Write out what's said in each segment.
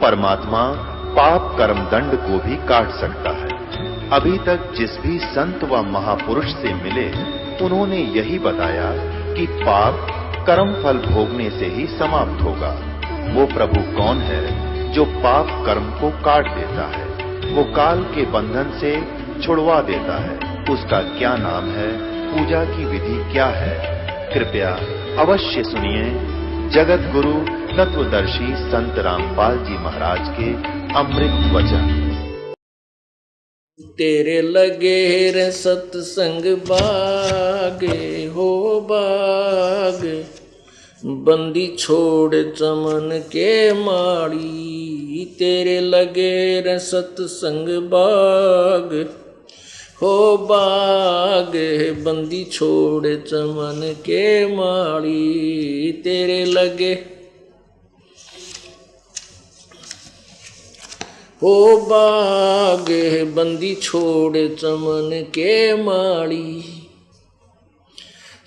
परमात्मा पाप कर्म दंड को भी काट सकता है। अभी तक जिस भी संत व महापुरुष से मिले, उन्होंने यही बताया कि पाप कर्म फल भोगने से ही समाप्त होगा। वो प्रभु कौन है जो पाप कर्म को काट देता है, वो काल के बंधन से छुड़वा देता है। उसका क्या नाम है, पूजा की विधि क्या है? कृपया अवश्य सुनिए जगत गुरु तत्वदर्शी संत रामपाल जी महाराज के अमृत वचन। तेरे लगे रे सत्संग बागे हो बाग, बंदी छोड़ चमन के माड़ी। तेरे लगे रे सत्संग बाग हो बाग, बंदी छोड़ चमन के माड़ी। तेरे लगे हो बाग, बंदी छोड़ चमन के माड़ी।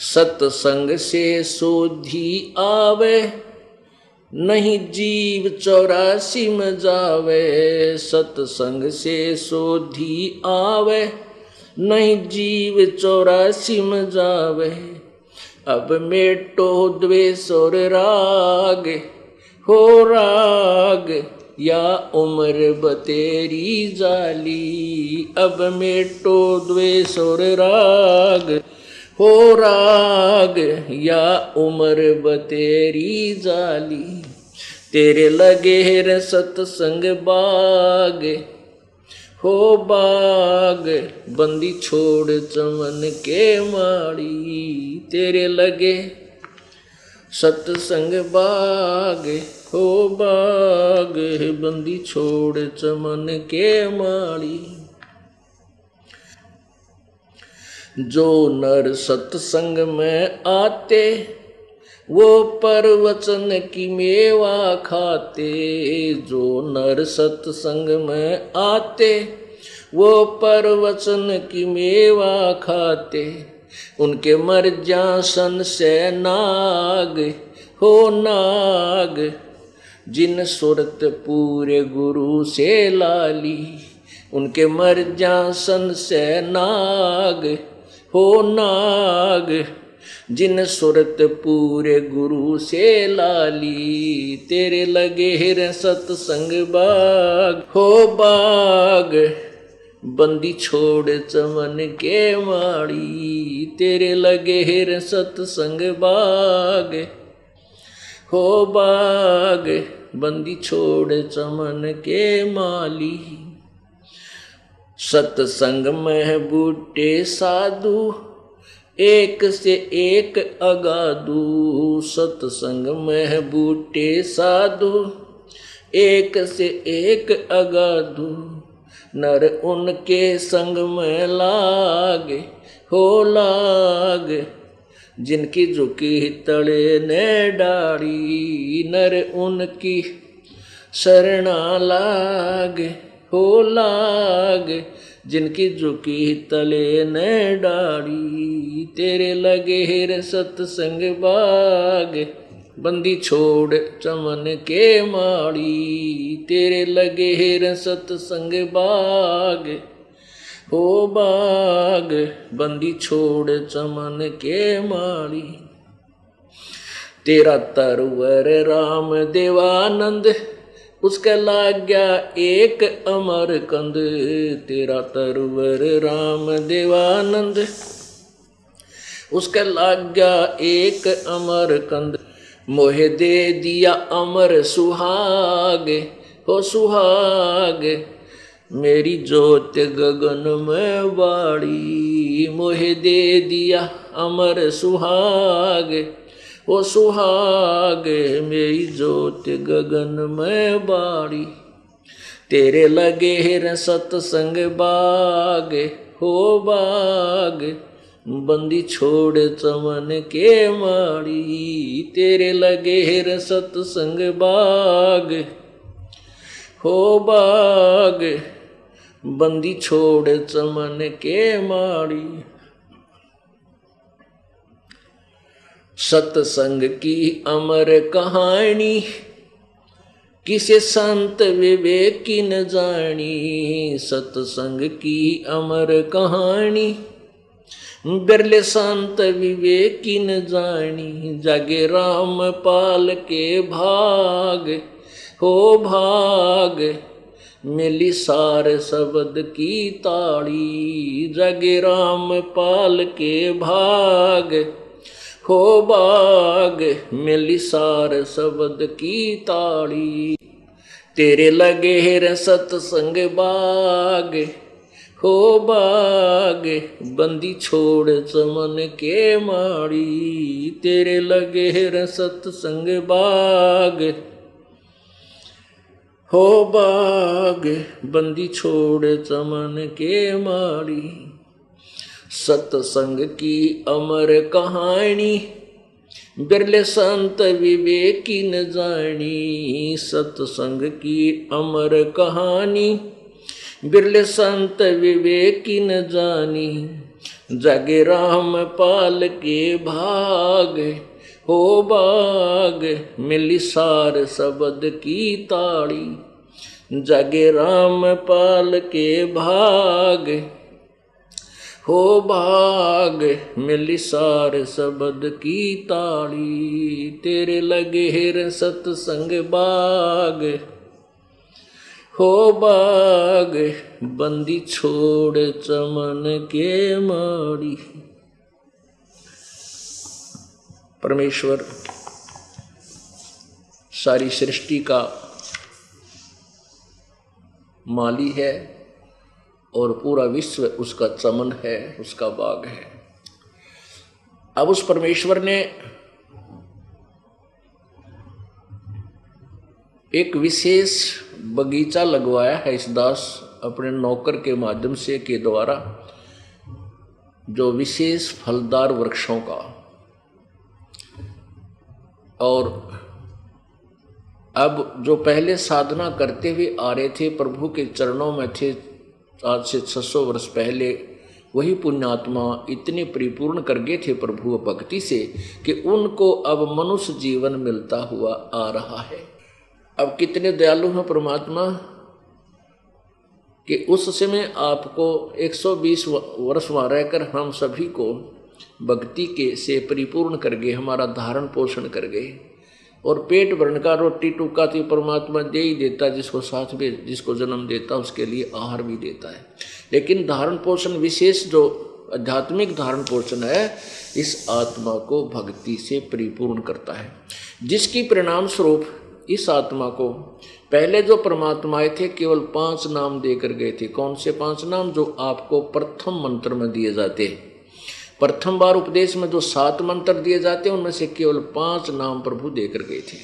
सत्संग से सोधी आवे, नहीं जीव 84 में जावे। सत्संग से सोधी आवे, नहीं जीव 84 में जावे। अब मेटो द्वेष और राग हो राग, या उम्र बतेरी जाली। अब मेटो द्वेष और राग हो राग, या उम्र बतेरी जाली। तेरे लगे रे सत्संग बाग हो बाग, बंदी छोड़ चमन के माड़ी। तेरे लगे सत्संग बाग हो बाग, बंदी छोड़ चमन के माड़ी। जो नर सत्संग में आते, वो परवचन की मेवा खाते। जो नर सत्संग में आते, वो परवचन की मेवा खाते। उनके मर जासन से नाग हो नाग, जिन सुरत पूरे गुरु से लाली। उनके मर जासन से नाग हो नाग, जिन सुरत पूरे गुरु से लाली। तेरे लगे रे सत्संग बाग हो बाग, बंदी छोड़ चमन के माड़ी। तेरे लगे रे सत्संग बाग हो बाग, बंदी छोड़ चमन के माली। सत्संग में बूटे साधु, एक से एक अगाधु। सत्संग में बूटे साधु, एक से एक अगाधु। नर उनके संग में लागे हो लाग, जिनकी झुकी तले ने डाड़ी। नर उनकी शरणा लाग हो लाग, जिनकी झुकी तले ने डाड़ी। तेरे लगे रे सत्संग बाग, बंदी छोड़ चमन के माड़ी। तेरे लगे रे सत्संग बाग हो बाग, बंदी छोड़ चमन के माड़ी। तेरा तरवर राम देवानंद, उसका लाग गया एक अमर कंद। तेरा तरवर राम देवानंद, उसका लाग गया एक अमर कंद। मोहे दे दिया अमर सुहाग हो सुहाग, मेरी जोत गगन में बाड़ी। मोहे दे दिया अमर सुहाग हो सुहाग, मेरी जोत गगन में बाड़ी। तेरे लगे रे सत्संग बाग हो बाग, बंदी छोड़ चमन के माड़ी। तेरे लगे रे सत्संग बाग हो बाग, बंदी छोड़ चमन के माड़ी। सत्संग की अमर कहानी किसे संत विवेक की न जानी, सत्संग की अमर कहानी। बिरले संत विवेक की न जानी, जागे राम पाल के भाग। हो भाग मिली सार शब्द की ताड़ी, जागे राम पाल के भाग। हो बाग मिली सार शब्द की ताड़ी, तेरे लगे रे सत्संग बाग। हो बाग बंदी छोड़ चमन के माड़ी, तेरे लगे रे सत्संग बाग। हो बाग बंदी छोड़ चमन के माड़ी, सत्संग की अमर कहानी। बिरले संत विवेक की न जानी, सत्संग की अमर कहानी। बिरले संत विवेक की न जानी, जागे राम पाल के भाग। हो बाग मिली सार शब्द की ताड़ी, जागे राम पाल के भाग। हो भाग मिली सार शब्द की ताड़ी, तेरे लगे रे सत्संग बाग। हो बाग बंदी छोड़ चमन के माड़ी। परमेश्वर सारी सृष्टि का माली है और पूरा विश्व उसका चमन है, उसका बाग है। अब उस परमेश्वर ने एक विशेष बगीचा लगवाया है इस दास अपने नौकर के माध्यम से के द्वारा, जो विशेष फलदार वृक्षों का। और अब जो पहले साधना करते हुए आ रहे थे, प्रभु के चरणों में थे आज से 600 वर्ष पहले, वही पुण्यात्मा इतने परिपूर्ण कर गए थे प्रभु भक्ति से कि उनको अब मनुष्य जीवन मिलता हुआ आ रहा है। अब कितने दयालु हैं परमात्मा कि उस समय आपको 120 वर्ष वहाँ रहकर हम सभी को भक्ति के से परिपूर्ण कर गए, हमारा धारण पोषण कर गए। और पेट भरने का रोटी टुक्का तो परमात्मा दे ही देता, जिसको साथ में जिसको जन्म देता उसके लिए आहार भी देता है। लेकिन धारण पोषण विशेष जो आध्यात्मिक धारण पोषण है, इस आत्मा को भक्ति से परिपूर्ण करता है, जिसकी परिणाम स्वरूप इस आत्मा को पहले जो परमात्मा आए थे केवल 5 नाम देकर गए थे। कौन से 5 नाम? जो आपको प्रथम मंत्र में दिए जाते। प्रथम बार उपदेश में जो 7 मंत्र दिए जाते हैं उनमें से केवल 5 नाम प्रभु देकर गए थे।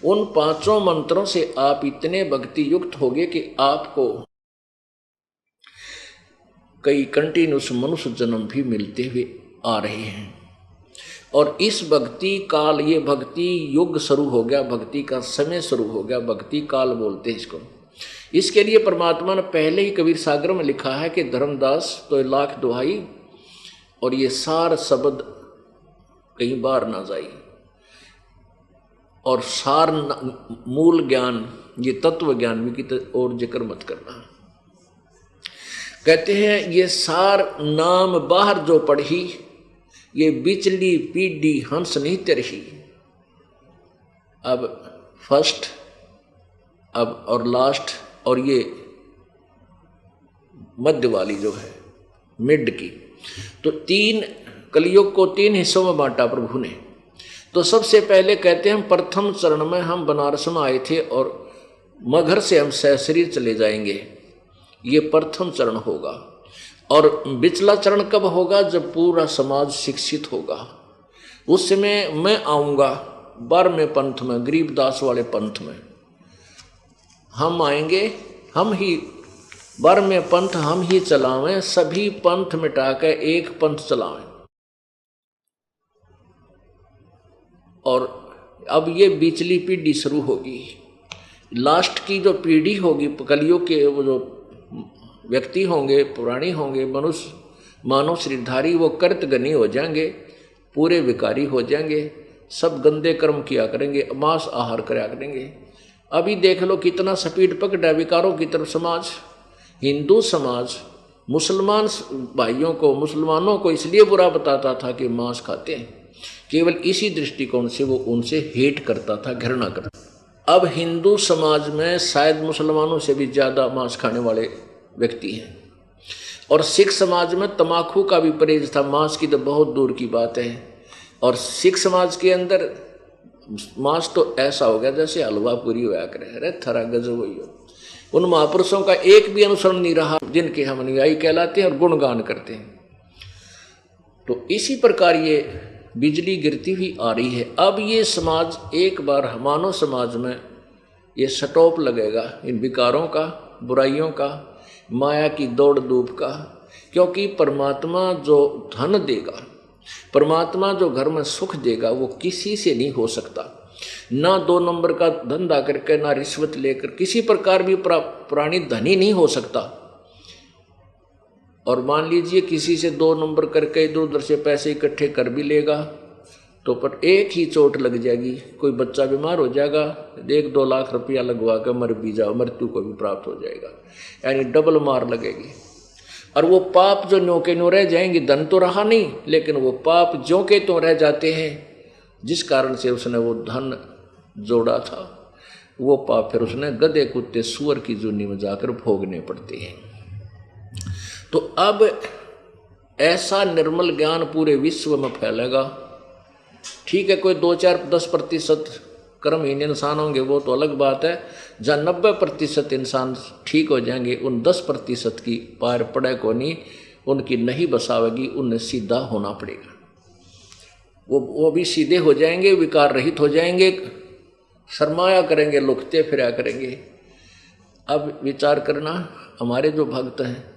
उन 5 मंत्रों से आप इतने भक्ति युक्त हो गए कि आपको कई कंटिन्यूस मनुष्य जन्म भी मिलते हुए आ रहे हैं। और इस भक्ति काल, ये भक्ति युग शुरू हो गया, भक्ति का समय शुरू हो गया, भक्ति काल बोलते हैं इसको। इसके लिए परमात्मा ने पहले ही कबीर सागर में लिखा है कि धर्मदास तो लाख दुहाई और ये सार शब्द कई बार ना जाई, और सार मूल ज्ञान ये तत्व ज्ञान भी की और जिक्र मत करना। कहते हैं ये सार नाम बाहर जो पढ़ी, ये बिचली पीढ़ी हंस नहीं तरही। अब फर्स्ट, अब और लास्ट, और ये मध्य वाली जो है मिड की, तो 3 कलयुग को 3 हिस्सों में बांटा प्रभु ने। तो सबसे पहले कहते हैं हम प्रथम चरण में हम बनारस में आए थे और मगहर से हम सहशरीर चले जाएंगे, ये प्रथम चरण होगा। और बिचला चरण कब होगा? जब पूरा समाज शिक्षित होगा। उस समय मैं आऊँगा 12वें पंथ में, गरीबदास वाले पंथ में हम आएंगे, हम ही 12वें पंथ हम ही चलावें, सभी पंथ मिटा के एक पंथ चलावें। और अब ये बिचली पीढ़ी शुरू होगी। लास्ट की जो पीढ़ी होगी कलयुग के, वो जो व्यक्ति होंगे, पुराणी होंगे, मनुष्य मानव शरीरधारी, वो कर्तगनी हो जाएंगे, पूरे विकारी हो जाएंगे, सब गंदे कर्म किया करेंगे, मांस आहार करा करेंगे। अभी देख लो कितना स्पीड पकड़ा विकारों की तरफ समाज। हिंदू समाज मुसलमान भाइयों को, मुसलमानों को इसलिए बुरा बताता था कि मांस खाते हैं, केवल इसी दृष्टिकोण से वो उनसे हेट करता था, घृणा करता। अब हिंदू समाज में शायद मुसलमानों से भी ज़्यादा मांस खाने वाले व्यक्ति हैं। और सिख समाज में तम्बाकू का भी परहेज था, मांस की तो बहुत दूर की बात है। और सिख समाज के अंदर मांस तो ऐसा हो गया जैसे हलवा पूरी होया करे, अरे थरा गजब हुई हो। उन महापुरुषों का एक भी अनुसरण नहीं रहा जिनके हम अनुयायी कहलाते हैं और गुणगान करते हैं। तो इसी प्रकार ये बिजली गिरती हुई आ रही है। अब ये समाज एक बार मानव समाज में ये स्टॉप लगेगा इन विकारों का, बुराइयों का, माया की दौड़ धूप का। क्योंकि परमात्मा जो धन देगा, परमात्मा जो घर में सुख देगा, वो किसी से नहीं हो सकता। ना 2 नंबर का धंधा करके, ना रिश्वत लेकर, किसी प्रकार भी प्राणी धनी नहीं हो सकता। और मान लीजिए किसी से 2 नंबर करके इधर उधर से पैसे इकट्ठे कर भी लेगा तो पर एक ही चोट लग जाएगी, कोई बच्चा बीमार हो जाएगा, 1-2 लाख रुपया लगवा कर मर भी जाओ, मृत्यु को भी प्राप्त हो जाएगा, यानी डबल मार लगेगी। और वो पाप जो न्यों के न्यों रह जाएंगे, धन तो रहा नहीं, लेकिन वो पाप ज्यों के त्यों रह जाते हैं, जिस कारण से उसने वो धन जोड़ा था, वो पाप फिर उसने गधे कुत्ते सुअर की जूनी में जाकर भोगने पड़ते हैं। तो अब ऐसा निर्मल ज्ञान पूरे विश्व में फैलेगा। ठीक है, कोई 2-4-10% कर्महीन इंसान होंगे, वो तो अलग बात है। जहाँ 90% इंसान ठीक हो जाएंगे, उन 10% की पार पड़े को नहीं, उनकी नहीं बसावेगी, उन्हें सीधा होना पड़ेगा। वो भी सीधे हो जाएंगे, विकार रहित हो जाएंगे, सरमाया करेंगे, लुकते फिरा करेंगे। अब विचार करना, हमारे जो भक्त हैं,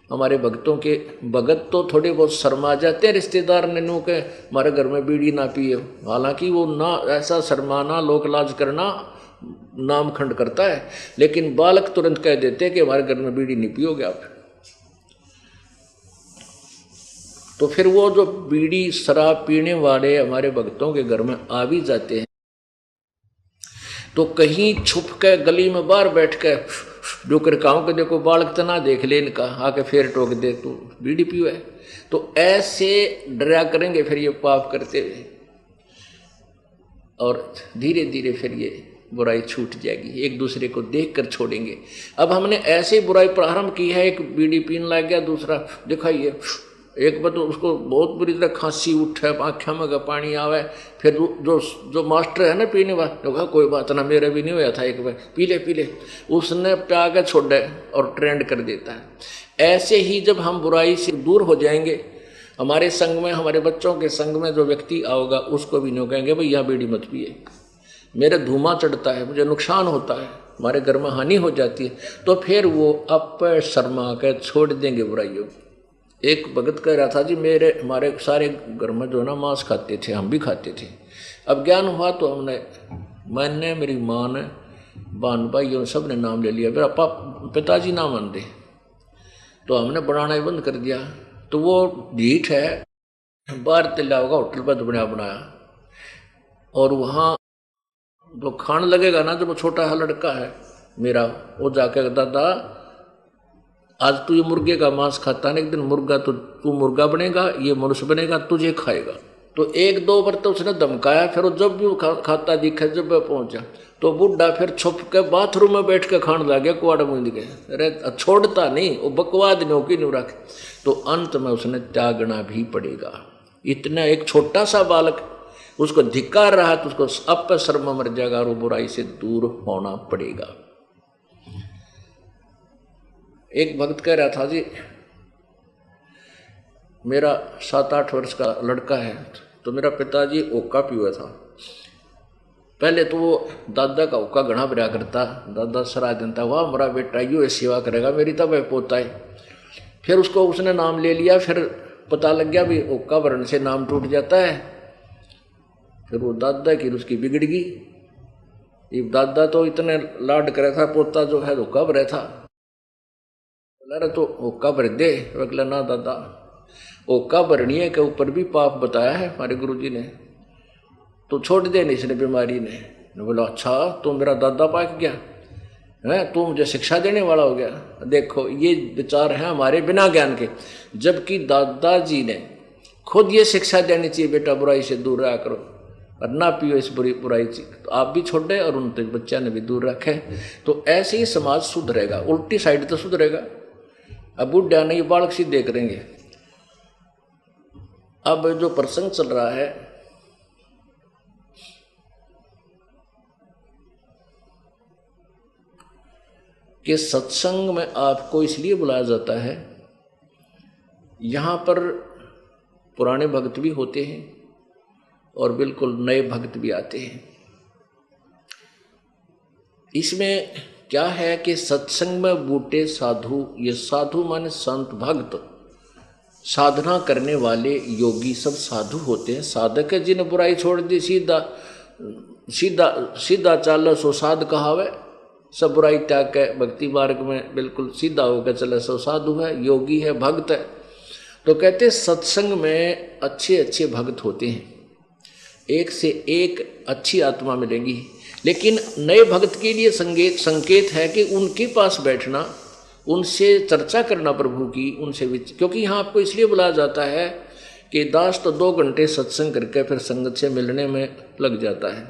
हमारे भक्तों के भगत तो थोड़े बहुत शर्मा जाते हैं रिश्तेदार ने नो के हमारे घर में बीड़ी ना पिए। हालांकि वो ना ऐसा शर्माना, लोक लाज करना नाम खंड करता है, लेकिन बालक तुरंत कह देते हैं कि हमारे घर में बीड़ी नहीं पियोगे आप। तो फिर वो जो बीड़ी शराब पीने वाले हमारे भक्तों के घर में आ भी जाते हैं, तो कहीं छुप के गली में बाहर बैठ के जो कर कहूँ कि देखो बालक तना देख ले इनका, आके फिर टोक दे तू बीड़ी पियो है। तो ऐसे डरा करेंगे फिर ये पाप करते हुए, और धीरे धीरे फिर ये बुराई छूट जाएगी, एक दूसरे को देख कर छोड़ेंगे। अब हमने ऐसे बुराई प्रारंभ की है, एक बीड़ी पीने लग गया, दूसरा दिखाइए, एक बार तो उसको बहुत बुरी तरह खांसी उठे, आँखें में का पानी आवे, फिर जो मास्टर है ना पीने वाला, तो कहा कोई बात ना, मेरे भी नहीं हुआ था, एक बार पी ले, उसने प्या के छोड़े और ट्रेंड कर देता है। ऐसे ही जब हम बुराई से दूर हो जाएंगे, हमारे संग में, हमारे बच्चों के संग में जो व्यक्ति आओगा, उसको भी नहीं कहेंगे भाई यहाँ बीड़ी मत पिए, मेरे धुआं चढ़ता है, मुझे नुकसान होता है, हमारे घर में हानि हो जाती है, तो फिर वो अब शर्मा के छोड़ देंगे बुराइयों। एक भगत कह रहा था जी, हमारे सारे घर में जो ना मांस खाते थे, हम भी खाते थे। अब ज्ञान हुआ तो मैंने, मेरी माँ ने, बहन भाइयों सब ने नाम ले लिया, मेरा पिताजी ना मान दे, तो हमने बनाना ही बंद कर दिया। तो वो ढीठ है, बाहर तिल्ला होगा होटल पर बनाया, और वहाँ जो खाने लगेगा ना, जब वो छोटा है लड़का है मेरा, वो जाके दादा आज तू ये मुर्गे का मांस खाता है, एक दिन मुर्गा तो तू मुर्गा बनेगा, ये मनुष्य बनेगा, तुझे खाएगा। तो 1-2 बार तो उसने धमकाया, फिर वो जब भी खाता दिखा, जब पहुंचा तो बुढ़ा फिर छुप के बाथरूम में बैठ के खाने लग गया, कुआड़ मूंद के, अरे छोड़ता नहीं, वो बकवाद नहीं की नहीं रख। तो अंत में उसने त्यागना भी पड़ेगा। इतना एक छोटा सा बालक उसको धिक्कार रहा तो उसको अब शर्म मर जाएगा और वो बुराई से दूर होना पड़ेगा। एक भक्त कह रहा था जी, मेरा 7-8 वर्ष का लड़का है, तो मेरा पिताजी ओका पिया था। पहले तो वो दादा का ओका घना भरा करता, दादा सराह देता, वाह हमारा बेटा यो सेवा करेगा, मेरी तब पोता है। फिर उसने नाम ले लिया, फिर पता लग गया भी ओका भरण से नाम टूट जाता है। फिर वो दादा की उसकी बिगड़ गई। ये दादा तो इतने लाड करे था, पोता जो है ओका भरा था, अरे तो ओका भर दे। अगला ना दादा, ओका भरनिया के ऊपर भी पाप बताया है हमारे गुरुजी ने, तो छोड़ दे नहीं इसने बीमारी ने, ने बोला अच्छा तो मेरा दादा पाक गया है, तू मुझे शिक्षा देने वाला हो गया। देखो ये विचार है हमारे बिना ज्ञान के, जबकि दादाजी ने खुद ये शिक्षा देनी चाहिए, बेटा बुराई से दूर रहा करो और ना पियो इस बुराई से, तो आप भी छोड़े और उन बच्चा ने भी दूर रखे। तो ऐसे ही समाज सुधरेगा, उल्टी साइड तो सुधरेगा। अब बुढ़ा नहीं बालक सी देख रहेंगे। अब जो प्रसंग चल रहा है कि सत्संग में आपको इसलिए बुलाया जाता है, यहाँ पर पुराने भक्त भी होते हैं और बिल्कुल नए भक्त भी आते हैं। इसमें क्या है कि सत्संग में बूटे साधु, ये साधु माने संत भक्त, साधना करने वाले योगी सब साधु होते हैं। साधक है जिन्हें बुराई छोड़ दी, सीधा सीधा सीधा चाल सो साध कहावे, सब बुराई त्याग के भक्ति मार्ग में बिल्कुल सीधा होकर चले सो साधु है, योगी है, भक्त है। तो कहते सत्संग में अच्छे अच्छे भक्त होते हैं, एक से एक अच्छी आत्मा मिलेंगी। लेकिन नए भक्त के लिए संकेत है कि उनके पास बैठना, उनसे चर्चा करना प्रभु की, उनसे क्योंकि यहाँ आपको इसलिए बुलाया जाता है कि दास तो 2 घंटे सत्संग करके फिर संगत से मिलने में लग जाता है,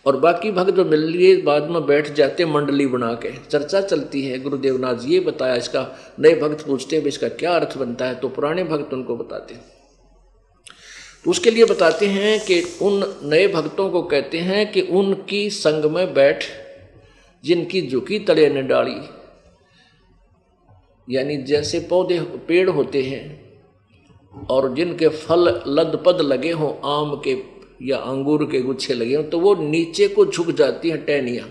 और बाकी भक्त जो मिल लिए बाद में बैठ जाते मंडली बना के, चर्चा चलती है। गुरुदेव नाथ जी ये बताया, इसका नए भक्त पूछते हैं इसका क्या अर्थ बनता है, तो पुराने भक्त उनको बताते हैं। तो उसके लिए बताते हैं कि उन नए भक्तों को कहते हैं कि उनकी संग में बैठ, जिनकी झुकी तले ने डाली, यानी जैसे पौधे पेड़ होते हैं और जिनके फल लदपद लगे हों, आम के या अंगूर के गुच्छे लगे हों, तो वो नीचे को झुक जाती हैं टहनियाँ,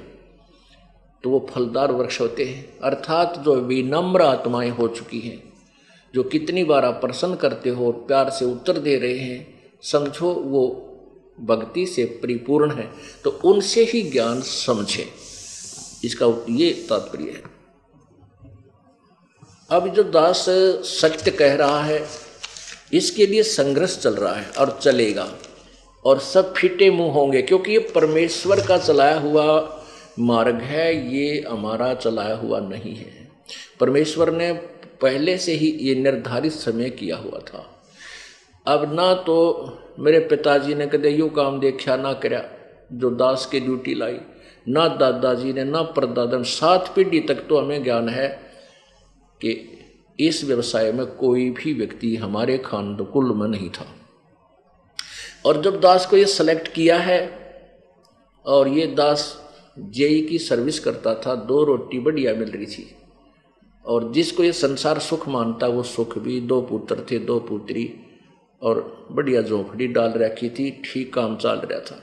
तो वो फलदार वृक्ष होते हैं। अर्थात जो विनम्र आत्माएं हो चुकी हैं, जो कितनी बार आप प्रसन्न करते हो, प्यार से उत्तर दे रहे हैं, समझो वो भक्ति से परिपूर्ण है, तो उनसे ही ज्ञान समझे, इसका ये तात्पर्य है। अब जो दास सत्य कह रहा है, इसके लिए संघर्ष चल रहा है और चलेगा, और सब फिटे मुंह होंगे, क्योंकि ये परमेश्वर का चलाया हुआ मार्ग है, ये हमारा चलाया हुआ नहीं है। परमेश्वर ने पहले से ही ये निर्धारित समय किया हुआ था। अब ना तो मेरे पिताजी ने कदे यूँ काम देखा ना करया जो दास की ड्यूटी लाई, ना दादाजी ने, ना परदादा ने, 7 पीढ़ी तक तो हमें ज्ञान है कि इस व्यवसाय में कोई भी व्यक्ति हमारे खानकुल में नहीं था। और जब दास को ये सेलेक्ट किया है, और ये दास जेई की सर्विस करता था, 2 रोटी बढ़िया मिल रही थी, और जिसको ये संसार सुख मानता वो सुख भी, 2 पुत्र थे 2 पुत्री, और बढ़िया झोंपड़ी डाल रखी थी, ठीक काम चल रहा था।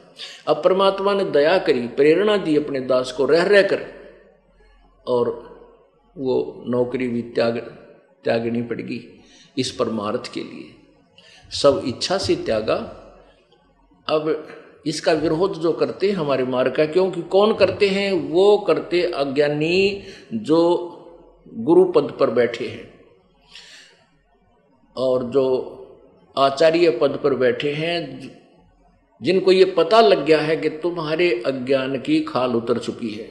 अब परमात्मा ने दया करी, प्रेरणा दी अपने दास को रह रह कर, और वो नौकरी भी त्यागनी पड़ेगी इस परमार्थ के लिए, सब इच्छा से त्यागा। अब इसका विरोध जो करते हैं हमारे मार्ग का, क्योंकि कौन करते हैं, वो करते अज्ञानी जो गुरु पद पर बैठे हैं और जो आचार्य पद पर बैठे हैं, जिनको ये पता लग गया है कि तुम्हारे अज्ञान की खाल उतर चुकी है,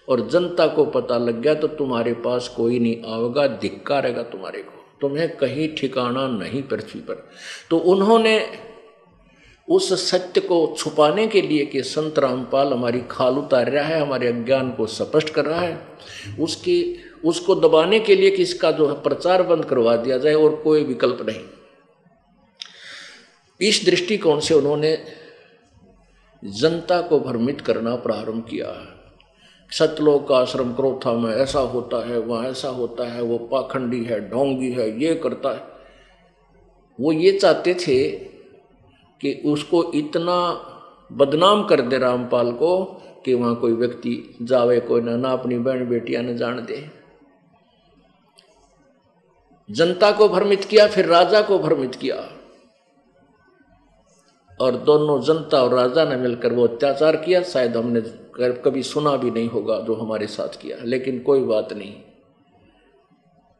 और जनता को पता लग गया तो तुम्हारे पास कोई नहीं आएगा, धिक्कारेगा तुम्हारे को, तुम्हें कहीं ठिकाना नहीं पृथ्वी पर। तो उन्होंने उस सत्य को छुपाने के लिए कि संत रामपाल हमारी खाल उतार रहा है, हमारे अज्ञान को स्पष्ट कर रहा है, उसको दबाने के लिए कि इसका जो प्रचार बंद करवा दिया जाए और कोई विकल्प नहीं। इस दृष्टिकोण से उन्होंने जनता को भ्रमित करना प्रारंभ किया। सतलोक का आश्रम क्रोथा में ऐसा होता है, वहाँ ऐसा होता है, वो पाखंडी है, ढोंगी है, ये करता है। वो ये चाहते थे कि उसको इतना बदनाम कर दे रामपाल को कि वहाँ कोई व्यक्ति जावे कोई ना अपनी बहन बेटियां न जान दे। जनता को भ्रमित किया, फिर राजा को भ्रमित किया, और दोनों जनता और राजा ने मिलकर वो अत्याचार किया। शायद हमने कभी सुना भी नहीं होगा जो हमारे साथ किया, लेकिन कोई बात नहीं,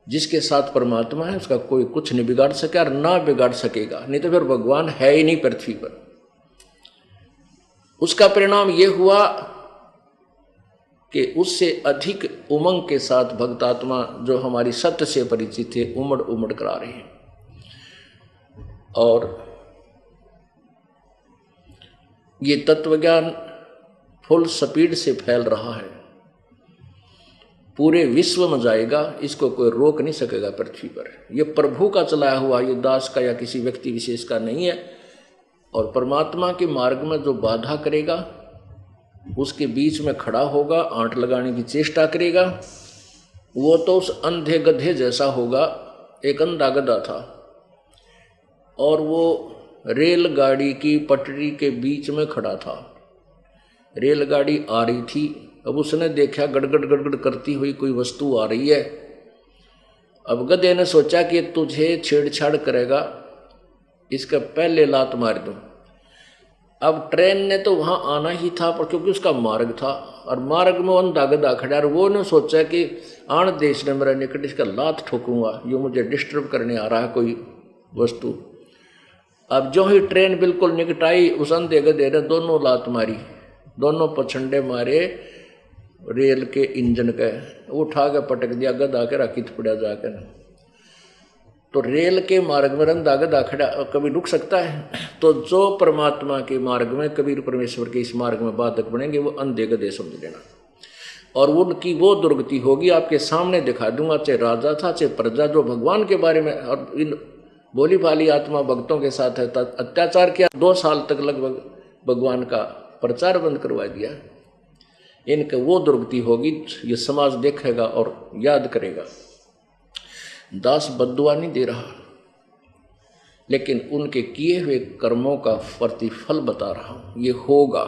जिसके साथ परमात्मा है उसका कोई कुछ नहीं बिगाड़ सके और ना बिगाड़ सकेगा, नहीं तो फिर भगवान है ही नहीं पृथ्वी पर। उसका परिणाम ये हुआ कि उससे अधिक उमंग के साथ भक्तात्मा जो हमारी सत्य से परिचित थे उमड़ उमड़ कर आ रहे हैं, और ये तत्वज्ञान फुल स्पीड से फैल रहा है, पूरे विश्व में जाएगा, इसको कोई रोक नहीं सकेगा पृथ्वी पर। यह प्रभु का चलाया हुआ, ये दास का या किसी व्यक्ति विशेष का नहीं है। और परमात्मा के मार्ग में जो बाधा करेगा, उसके बीच में खड़ा होगा, आंट लगाने की चेष्टा करेगा, वो तो उस अंधे गधे जैसा होगा। एक अंधा गधा था और वो रेलगाड़ी की पटरी के बीच में खड़ा था। रेलगाड़ी आ रही थी, अब उसने देखा गड़गड़ गड़गड़ करती हुई कोई वस्तु आ रही है। अब गधे ने सोचा कि तुझे छेड़छाड़ करेगा, इसका पहले लात मार दूं। अब ट्रेन ने तो वहां आना ही था, पर क्योंकि उसका मार्ग था और मार्ग में अंधा गधा खड़ा, और वो ने सोचा कि आन देश ने मेरा निकट, इसका लात ठोकूंगा, ये मुझे डिस्टर्ब करने आ रहा है कोई वस्तु। अब जो ही ट्रेन बिल्कुल निकट आई, उस अंधे गधे ने दोनों लात मारी, दोनों पछंडे मारे रेल के इंजन के, उठा के पटक दिया, गधा के राखी पड़ा जाकर। तो रेल के मार्ग में अंधा गधा खड़ा कभी रुक सकता है? तो जो परमात्मा के मार्ग में, कबीर परमेश्वर के इस मार्ग में बाधक बनेंगे, वो अंधे गधे समझ लेना, और उनकी वो दुर्गति होगी आपके सामने दिखा दूंगा। चाहे राजा था चाहे प्रजा, जो भगवान के बारे में और इन भोली भाली आत्मा भक्तों के साथ है अत्याचार किया, 2 साल तक लगभग भगवान का प्रचार बंद करवा दिया, इनके वो दुर्गति होगी। ये समाज देखेगा और याद करेगा। दास बद्दुआ नहीं दे रहा, लेकिन उनके किए हुए कर्मों का प्रतिफल बता रहा हूं, ये होगा।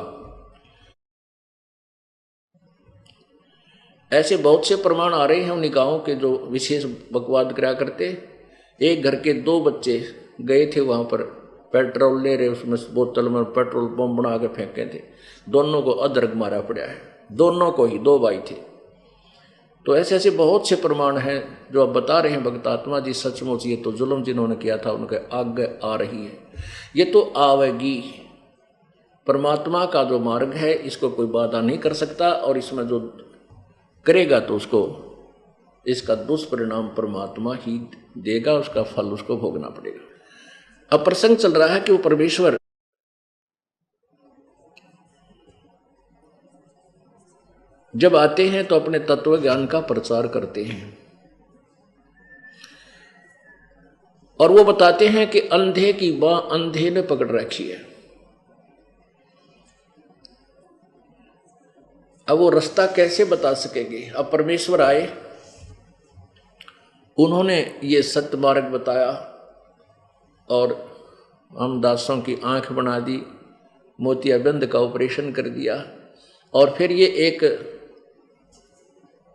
ऐसे बहुत से प्रमाण आ रहे हैं उन गांवों के जो विशेष बकवाद करा करते। एक घर के 2 बच्चे गए थे वहां पर, पेट्रोल ले रहे, उसमें बोतल में पेट्रोल बम बना के फेंके थे, दोनों को अदरक मारा पड़ा है, दोनों को ही, 2 भाई थे। तो ऐसे ऐसे बहुत से प्रमाण हैं जो अब बता रहे हैं भक्तात्मा जी, सचमुच ये तो जुल्म जिन्होंने किया था उनके आगे आ रही है, ये तो आवेगी। परमात्मा का जो मार्ग है, इसको कोई बाधा नहीं कर सकता, और इसमें जो करेगा तो उसको, इसका दुष्परिणाम परमात्मा ही देगा, उसका फल उसको भोगना पड़ेगा। अब प्रसंग चल रहा है कि वो परमेश्वर जब आते हैं तो अपने तत्व ज्ञान का प्रचार करते हैं, और वो बताते हैं कि अंधे की बाँ अंधे ने पकड़ रखी है। अब वो रास्ता कैसे बता सकेंगे? अब परमेश्वर आए, उन्होंने ये सत्य मार्ग बताया, और हम दासों की आंख बना दी, मोतियाबिंद का ऑपरेशन कर दिया, और फिर ये एक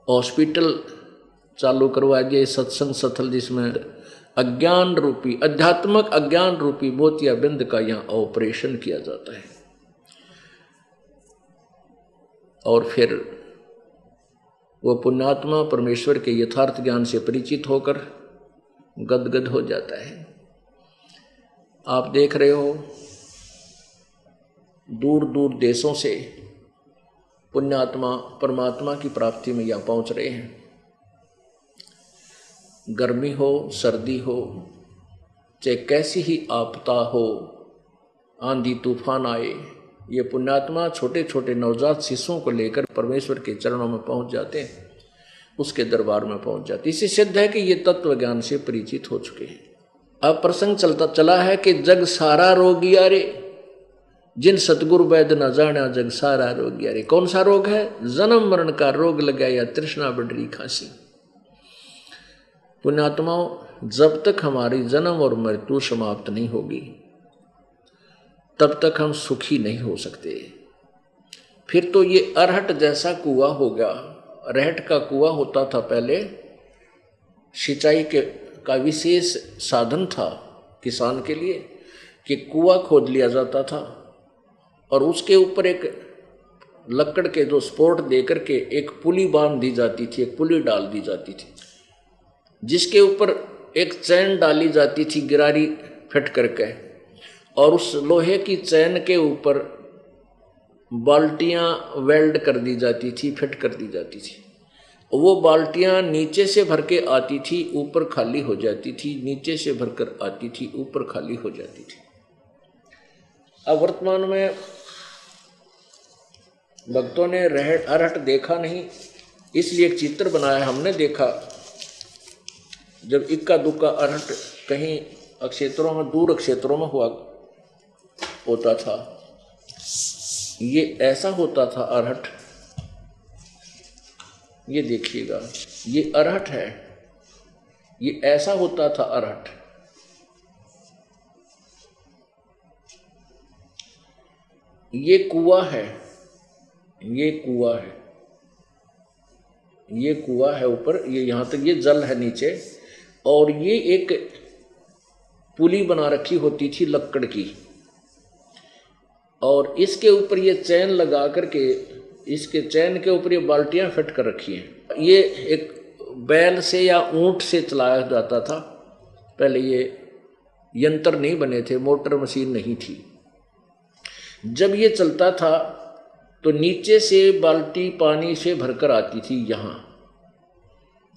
हॉस्पिटल चालू करवा दिया, सत्संग स्थल, जिसमें अज्ञान रूपी, आध्यात्मिक अज्ञान रूपी मोतियाबिंद का यहाँ ऑपरेशन किया जाता है। और फिर वो पुण्यात्मा परमेश्वर के यथार्थ ज्ञान से परिचित होकर गदगद हो जाता है। आप देख रहे हो, दूर दूर देशों से पुण्यात्मा परमात्मा की प्राप्ति में यहाँ पहुँच रहे हैं। गर्मी हो, सर्दी हो, चाहे कैसी ही आपदा हो, आंधी तूफान आए, ये पुण्यात्मा छोटे छोटे नवजात शिशुओं को लेकर परमेश्वर के चरणों में पहुँच जाते हैं, उसके दरबार में पहुँच जाते। इससे सिद्ध है कि ये तत्व ज्ञान से परिचित हो चुके हैं। अब प्रसंग चला है कि जग सारा रोगिया रे, जिन सतगुरु वैद्य न जाना जग सारा रोगिया रे। कौन सा रोग है? जन्म मरण का रोग लगा या तृष्णा बढ़ी खांसी। पुण्यात्माओं, जब तक हमारी जन्म और मृत्यु समाप्त नहीं होगी, तब तक हम सुखी नहीं हो सकते। फिर तो ये अरहट जैसा कुआं होगा। रहट का कुआं होता था पहले, सिंचाई का विशेष साधन था किसान के लिए, कि कुआं खोद लिया जाता था और उसके ऊपर एक लकड़ के जो सपोर्ट देकर के एक पुली बांध दी जाती थी, एक पुली डाल दी जाती थी, जिसके ऊपर एक चैन डाली जाती थी गिरारी फिट करके, और उस लोहे की चैन के ऊपर बाल्टियां वेल्ड कर दी जाती थी, फिट कर दी जाती थी। वो बाल्टियां नीचे से भर के आती थी, ऊपर खाली हो जाती थी, नीचे से भरकर आती थी, ऊपर खाली हो जाती थी। अब वर्तमान में भक्तों ने अरहट देखा नहीं, इसलिए एक चित्र बनाया। हमने देखा जब इक्का दुक्का अरहट कहीं क्षेत्रों में, दूर क्षेत्रों में होता था, ये ऐसा होता था अरहट। ये देखिएगा, ये अरहट है, ये ऐसा होता था अरहट। ये कुआं है, ये कुआं है, ये कुआं है ऊपर, ये यहां तक ये जल है नीचे, और ये एक पुली बना रखी होती थी लकड़ की, और इसके ऊपर ये चैन लगा करके, इसके चैन के ऊपर ये बाल्टियां फिट कर रखी हैं। ये एक बैल से या ऊंट से चलाया जाता था। पहले ये यंत्र नहीं बने थे, मोटर मशीन नहीं थी। जब ये चलता था तो नीचे से बाल्टी पानी से भरकर आती थी यहाँ,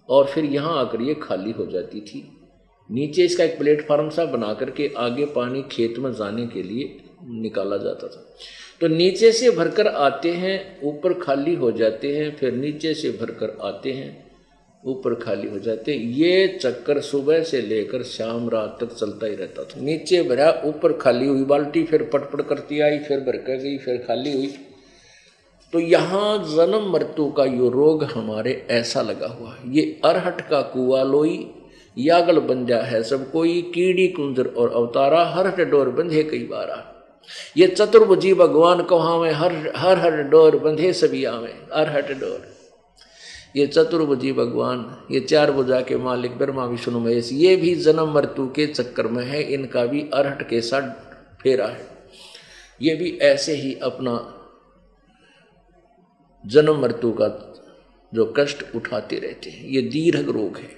और फिर यहाँ आकर ये खाली हो जाती थी। नीचे इसका एक प्लेटफार्म सा बना करके आगे पानी खेत में जाने के लिए निकाला जाता था। तो नीचे से भरकर आते हैं, ऊपर खाली हो जाते हैं, फिर नीचे से भरकर आते हैं, ऊपर खाली हो जाते हैं। ये चक्कर सुबह से लेकर शाम रात तक चलता ही रहता था। नीचे भरा, ऊपर खाली हुई बाल्टी, फिर पटपट करती आई, फिर भर कर गई, फिर खाली हुई। तो यहाँ जन्म मृत्यु का यो रोग हमारे ऐसा लगा हुआ है। ये अरहट का कुआ लोई, यागल बंजा है सब कोई, कीड़ी कुंजर और अवतारा, हर डोर बंधे कई बारा। ये चतुर्भुजी भगवान कहाँ में, हर डोर बंधे सभी आवे, अरहट डोर। ये चतुर्भुजी भगवान, ये चार भुजा के मालिक ब्रह्मा विष्णु महेश, ये भी जन्म मृत्यु के चक्कर में है। इनका भी अरहट के साथ फेरा है। ये भी ऐसे ही अपना जन्म मृत्यु का जो कष्ट उठाते रहते हैं। ये दीर्घ रोग है।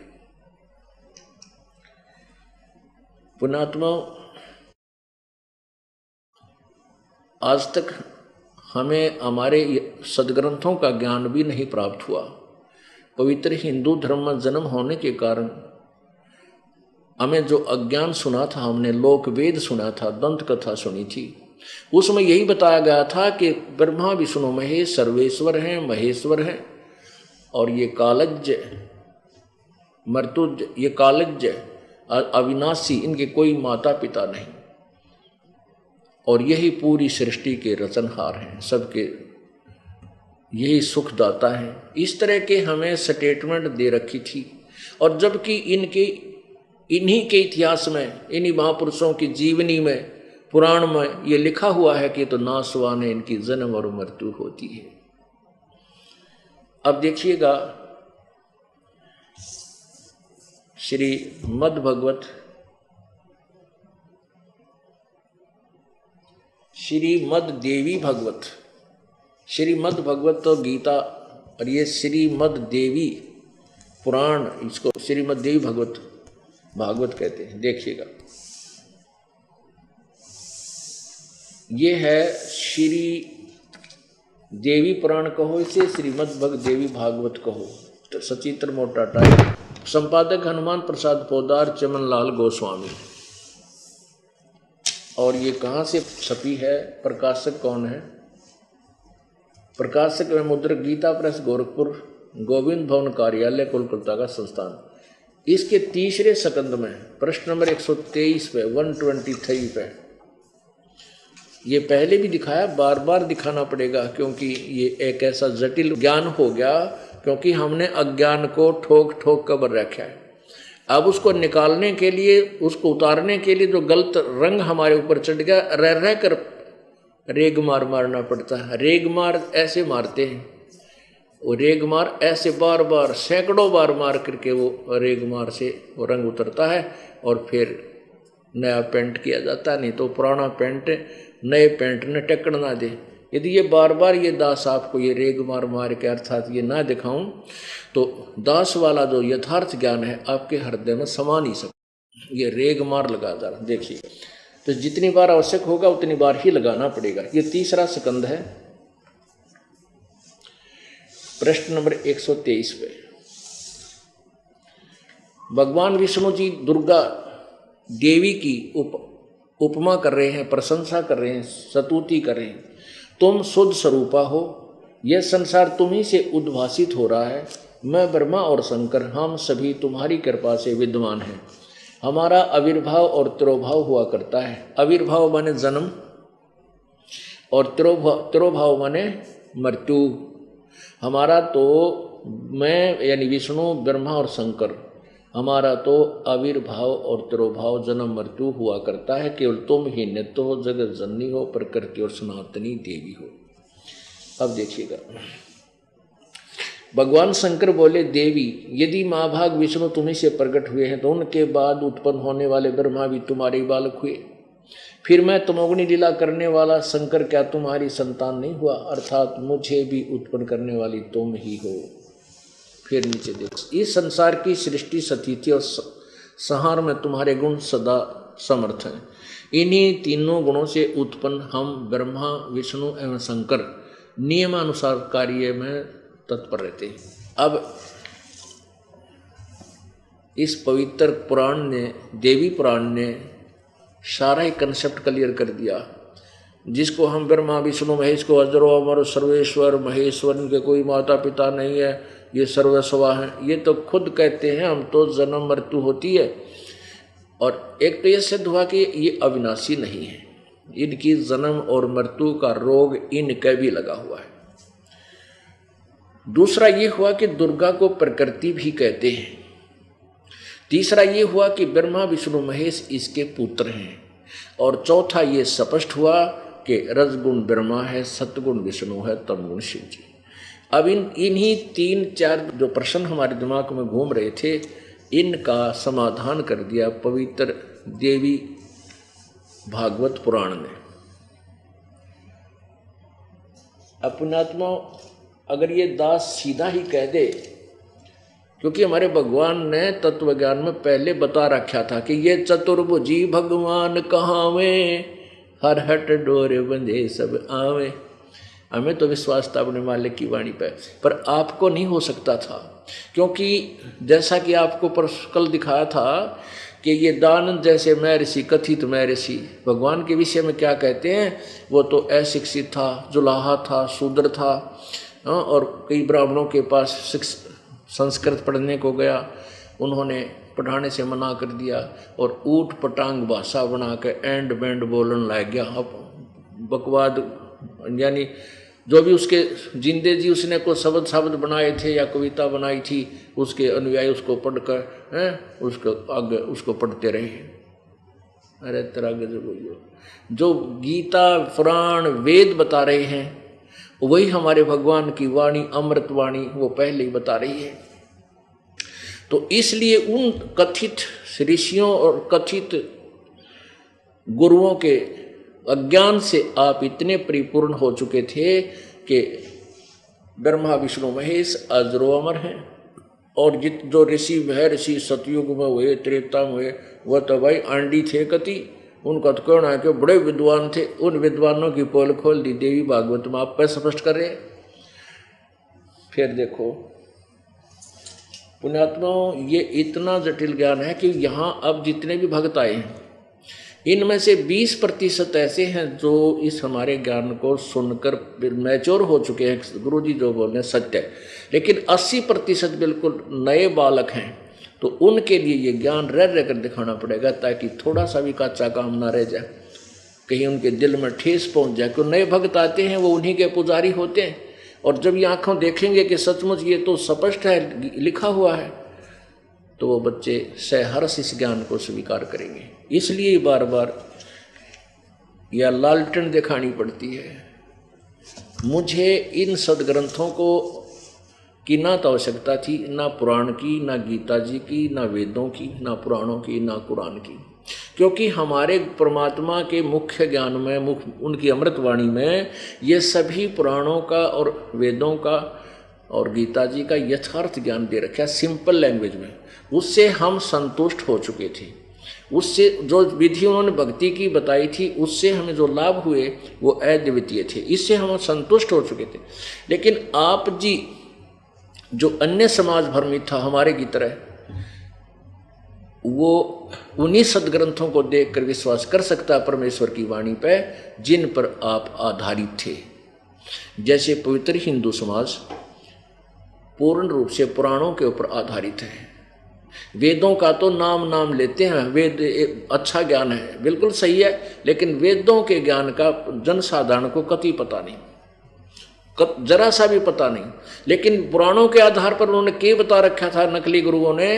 पुण्यात्मा, आज तक हमें हमारे सदग्रंथों का ज्ञान भी नहीं प्राप्त हुआ। पवित्र हिंदू धर्म में जन्म होने के कारण हमें जो अज्ञान सुना था, हमने लोक वेद सुना था, दंत कथा सुनी थी, उसमें यही बताया गया था कि ब्रह्मा विष्णु महेश सर्वेश्वर हैं, महेश्वर हैं, और ये कालज्ज मर्तुज, ये कालज्ज अविनाशी, इनके कोई माता पिता नहीं, और यही पूरी सृष्टि के रचनहार हैं, सबके यही सुखदाता है। इस तरह के हमें स्टेटमेंट दे रखी थी। और जबकि इन्हीं के इतिहास में, इन्हीं महापुरुषों की जीवनी में, पुराण में ये लिखा हुआ है कि तो नासवान है, इनकी जन्म और मृत्यु होती है। अब देखिएगा, श्रीमद् भगवत, श्रीमद् देवी भागवत, श्रीमद् भगवत तो गीता, और ये श्रीमद् देवी पुराण, इसको श्रीमद् देवी भागवत कहते हैं। देखिएगा, ये है श्री देवी पुराण कहो, इसे श्रीमद् देवी भागवत कहो। तो सचित्र मोटा टाइप, संपादक हनुमान प्रसाद पोदार, चमन लाल गोस्वामी। और ये कहाँ से छपी है, प्रकाशक कौन है? प्रकाशक में मुद्रक गीता प्रेस गोरखपुर, गोविंद भवन कार्यालय, कोलकाता का संस्थान। इसके तीसरे सकंद में प्रश्न नंबर 123 पे, 123 पे, ये पहले भी दिखाया, बार बार दिखाना पड़ेगा, क्योंकि ये एक ऐसा जटिल ज्ञान हो गया, क्योंकि हमने अज्ञान को ठोक ठोक कर रखा है। अब उसको निकालने के लिए, उसको उतारने के लिए जो गलत रंग हमारे ऊपर चढ़ गया, रह रह कर रेग मार मारना पड़ता है। रेग मार ऐसे मारते हैं, वो रेग मार ऐसे बार बार सैकड़ों बार मार करके वो रेग मार से वो रंग उतरता है, और फिर नया पेंट किया जाता है। नहीं तो पुराना पेंट नए पेंट ने टक्कर ना दे। यदि ये बार बार ये दास आपको ये रेग मार मार के अर्थात ये ना दिखाऊं, तो दास वाला जो यथार्थ ज्ञान है आपके हृदय में समा नहीं सकता। ये रेग मार लगा जा रहा, देखिए। तो जितनी बार आवश्यक होगा उतनी बार ही लगाना पड़ेगा। ये तीसरा स्कंद है, प्रश्न नंबर 123 पे भगवान विष्णु जी दुर्गा देवी की उपमा कर रहे हैं, प्रशंसा कर रहे हैं, स्तुति कर रहे हैं। तुम शुद्ध स्वरूपा हो, यह संसार तुम्ही से उद्भासित हो रहा है। मैं ब्रह्मा और शंकर हम सभी तुम्हारी कृपा से विद्यमान हैं। हमारा आविर्भाव और तिरोभाव हुआ करता है। आविर्भाव माने जन्म और तिरोभाव माने मृत्यु। हमारा तो मैं यानी विष्णु ब्रह्मा और शंकर, हमारा तो आविर्भाव और तिरोभाव जन्म मृत्यु हुआ करता है। केवल तुम ही नित्य हो, जगत जननी हो, प्रकृति और सनातनी देवी हो। अब देखिएगा, भगवान शंकर बोले, देवी यदि महाभाग विष्णु तुम्ही से प्रकट हुए हैं तो उनके बाद उत्पन्न होने वाले ब्रह्मा भी तुम्हारे बालक हुए। फिर मैं तमोगुणी लीला करने वाला शंकर क्या तुम्हारी संतान नहीं हुआ? अर्थात मुझे भी उत्पन्न करने वाली तुम ही हो। फिर नीचे देखो, इस संसार की सृष्टि स्थिति और संहार में तुम्हारे गुण सदा समर्थ हैं। इन्हीं तीनों गुणों से उत्पन्न हम ब्रह्मा विष्णु एवं शंकर नियमानुसार कार्य में तत्पर रहते हैं। अब इस पवित्र पुराण ने, देवी पुराण ने सारा ही कंसेप्ट क्लियर कर दिया, जिसको हम ब्रह्मा विष्णु महेश को अजरो अमर सर्वेश्वर महेश्वर, इनके कोई माता पिता नहीं है, ये सर्वस्वा हैं, ये तो खुद कहते हैं हम तो जन्म मृत्यु होती है। और एक तो ये सिद्ध हुआ कि ये अविनाशी नहीं है, इनकी जन्म और मृत्यु का रोग इनके भी लगा हुआ है। दूसरा ये हुआ कि दुर्गा को प्रकृति भी कहते हैं। तीसरा ये हुआ कि ब्रह्मा विष्णु महेश इसके पुत्र हैं। और चौथा ये स्पष्ट हुआ कि रजगुण ब्रह्मा है, सतगुण विष्णु है, तमगुण शिव जी। अब इन्हीं 3-4 जो प्रश्न हमारे दिमाग में घूम रहे थे, इनका समाधान कर दिया पवित्र देवी भागवत पुराण ने। अपनात्मा अगर ये दास सीधा ही कह दे, क्योंकि हमारे भगवान ने तत्व ज्ञान में पहले बता रखा था कि ये चतुर्भुजी भगवान कहावे, हर हट डोरे बंधे सब आवे। हमें तो विश्वास था अपने मालिक की वाणी पर आपको नहीं हो सकता था, क्योंकि जैसा कि आपको कल दिखाया था कि ये दानंद जैसे मैं ऋषि, कथित मैं ऋषि, भगवान के विषय में क्या कहते हैं, वो तो अशिक्षित था, जुलाहा था, शूद्र था, और कई ब्राह्मणों के पास संस्कृत पढ़ने को गया, उन्होंने पढ़ाने से मना कर दिया और ऊट पटांग भाषा बना के एंड बैंड बोलने लग गया। अब बकवाद यानी जो भी उसके जिंदे जी उसने कोई शब्द बनाए थे या कविता बनाई थी, उसके अनुयायी उसको पढ़कर उसको आगे उसको पढ़ते रहे। अरे तेरा गजब, जो गीता पुराण वेद बता रहे हैं वही हमारे भगवान की वाणी, अमृत वाणी, वो पहले ही बता रही है। तो इसलिए उन कथित ऋषियों और कथित गुरुओं के अज्ञान से आप इतने परिपूर्ण हो चुके थे कि ब्रह्मा विष्णु महेश अजरो अमर हैं। और जो ऋषि वह ऋषि सतयुग में हुए, त्रेता में हुए, वह तो भाई आंडी थे कति, उनका तो कहना है कि बड़े विद्वान थे। उन विद्वानों की पोल खोल दी देवी भागवत में, आप पर स्पष्ट कर रहे। फिर देखो पुण्यात्मा, ये इतना जटिल ज्ञान है कि यहाँ अब जितने भी भक्त आए हैं, इनमें से 20% ऐसे हैं जो इस हमारे ज्ञान को सुनकर मैच्योर हो चुके हैं। गुरुजी जो बोल रहे हैं सत्य है, लेकिन 80% बिल्कुल नए बालक हैं। तो उनके लिए ये ज्ञान रह कर दिखाना पड़ेगा, ताकि थोड़ा सा भी कच्चा काम ना रह जाए, कहीं उनके दिल में ठेस पहुंच जाए। क्यों नए भक्त आते हैं, वो उन्हीं के पुजारी होते हैं, और जब ये आंखों देखेंगे कि सचमुच ये तो स्पष्ट है, लिखा हुआ है, तो वो बच्चे सहर्ष इस ज्ञान को स्वीकार करेंगे। इसलिए बार बार यह लालटेन दिखानी पड़ती है। मुझे इन सदग्रंथों को की ना तो आवश्यकता थी, ना पुराण की, ना गीता जी की, ना वेदों की, ना पुराणों की, ना कुरान की, क्योंकि हमारे परमात्मा के मुख्य ज्ञान में, उनकी अमृतवाणी में ये सभी पुराणों का और वेदों का और गीता जी का यथार्थ ज्ञान दे रखा है सिंपल लैंग्वेज में। उससे हम संतुष्ट हो चुके थे। उससे जो विधि उन्होंने भक्ति की बताई थी, उससे हमें जो लाभ हुए वो अद्वितीय थे, इससे हम संतुष्ट हो चुके थे। लेकिन आप जी जो अन्य समाज भर्मी था हमारे की तरह, वो उन्हीं सदग्रंथों को देखकर विश्वास कर सकता है परमेश्वर की वाणी पे जिन पर आप आधारित थे। जैसे पवित्र हिंदू समाज पूर्ण रूप से पुराणों के ऊपर आधारित है। वेदों का तो नाम लेते हैं, वेद अच्छा ज्ञान है, बिल्कुल सही है, लेकिन वेदों के ज्ञान का जनसाधारण को कतई पता नहीं, जरा सा भी पता नहीं। लेकिन पुराणों के आधार पर उन्होंने क्या बता रखा था नकली गुरुओं ने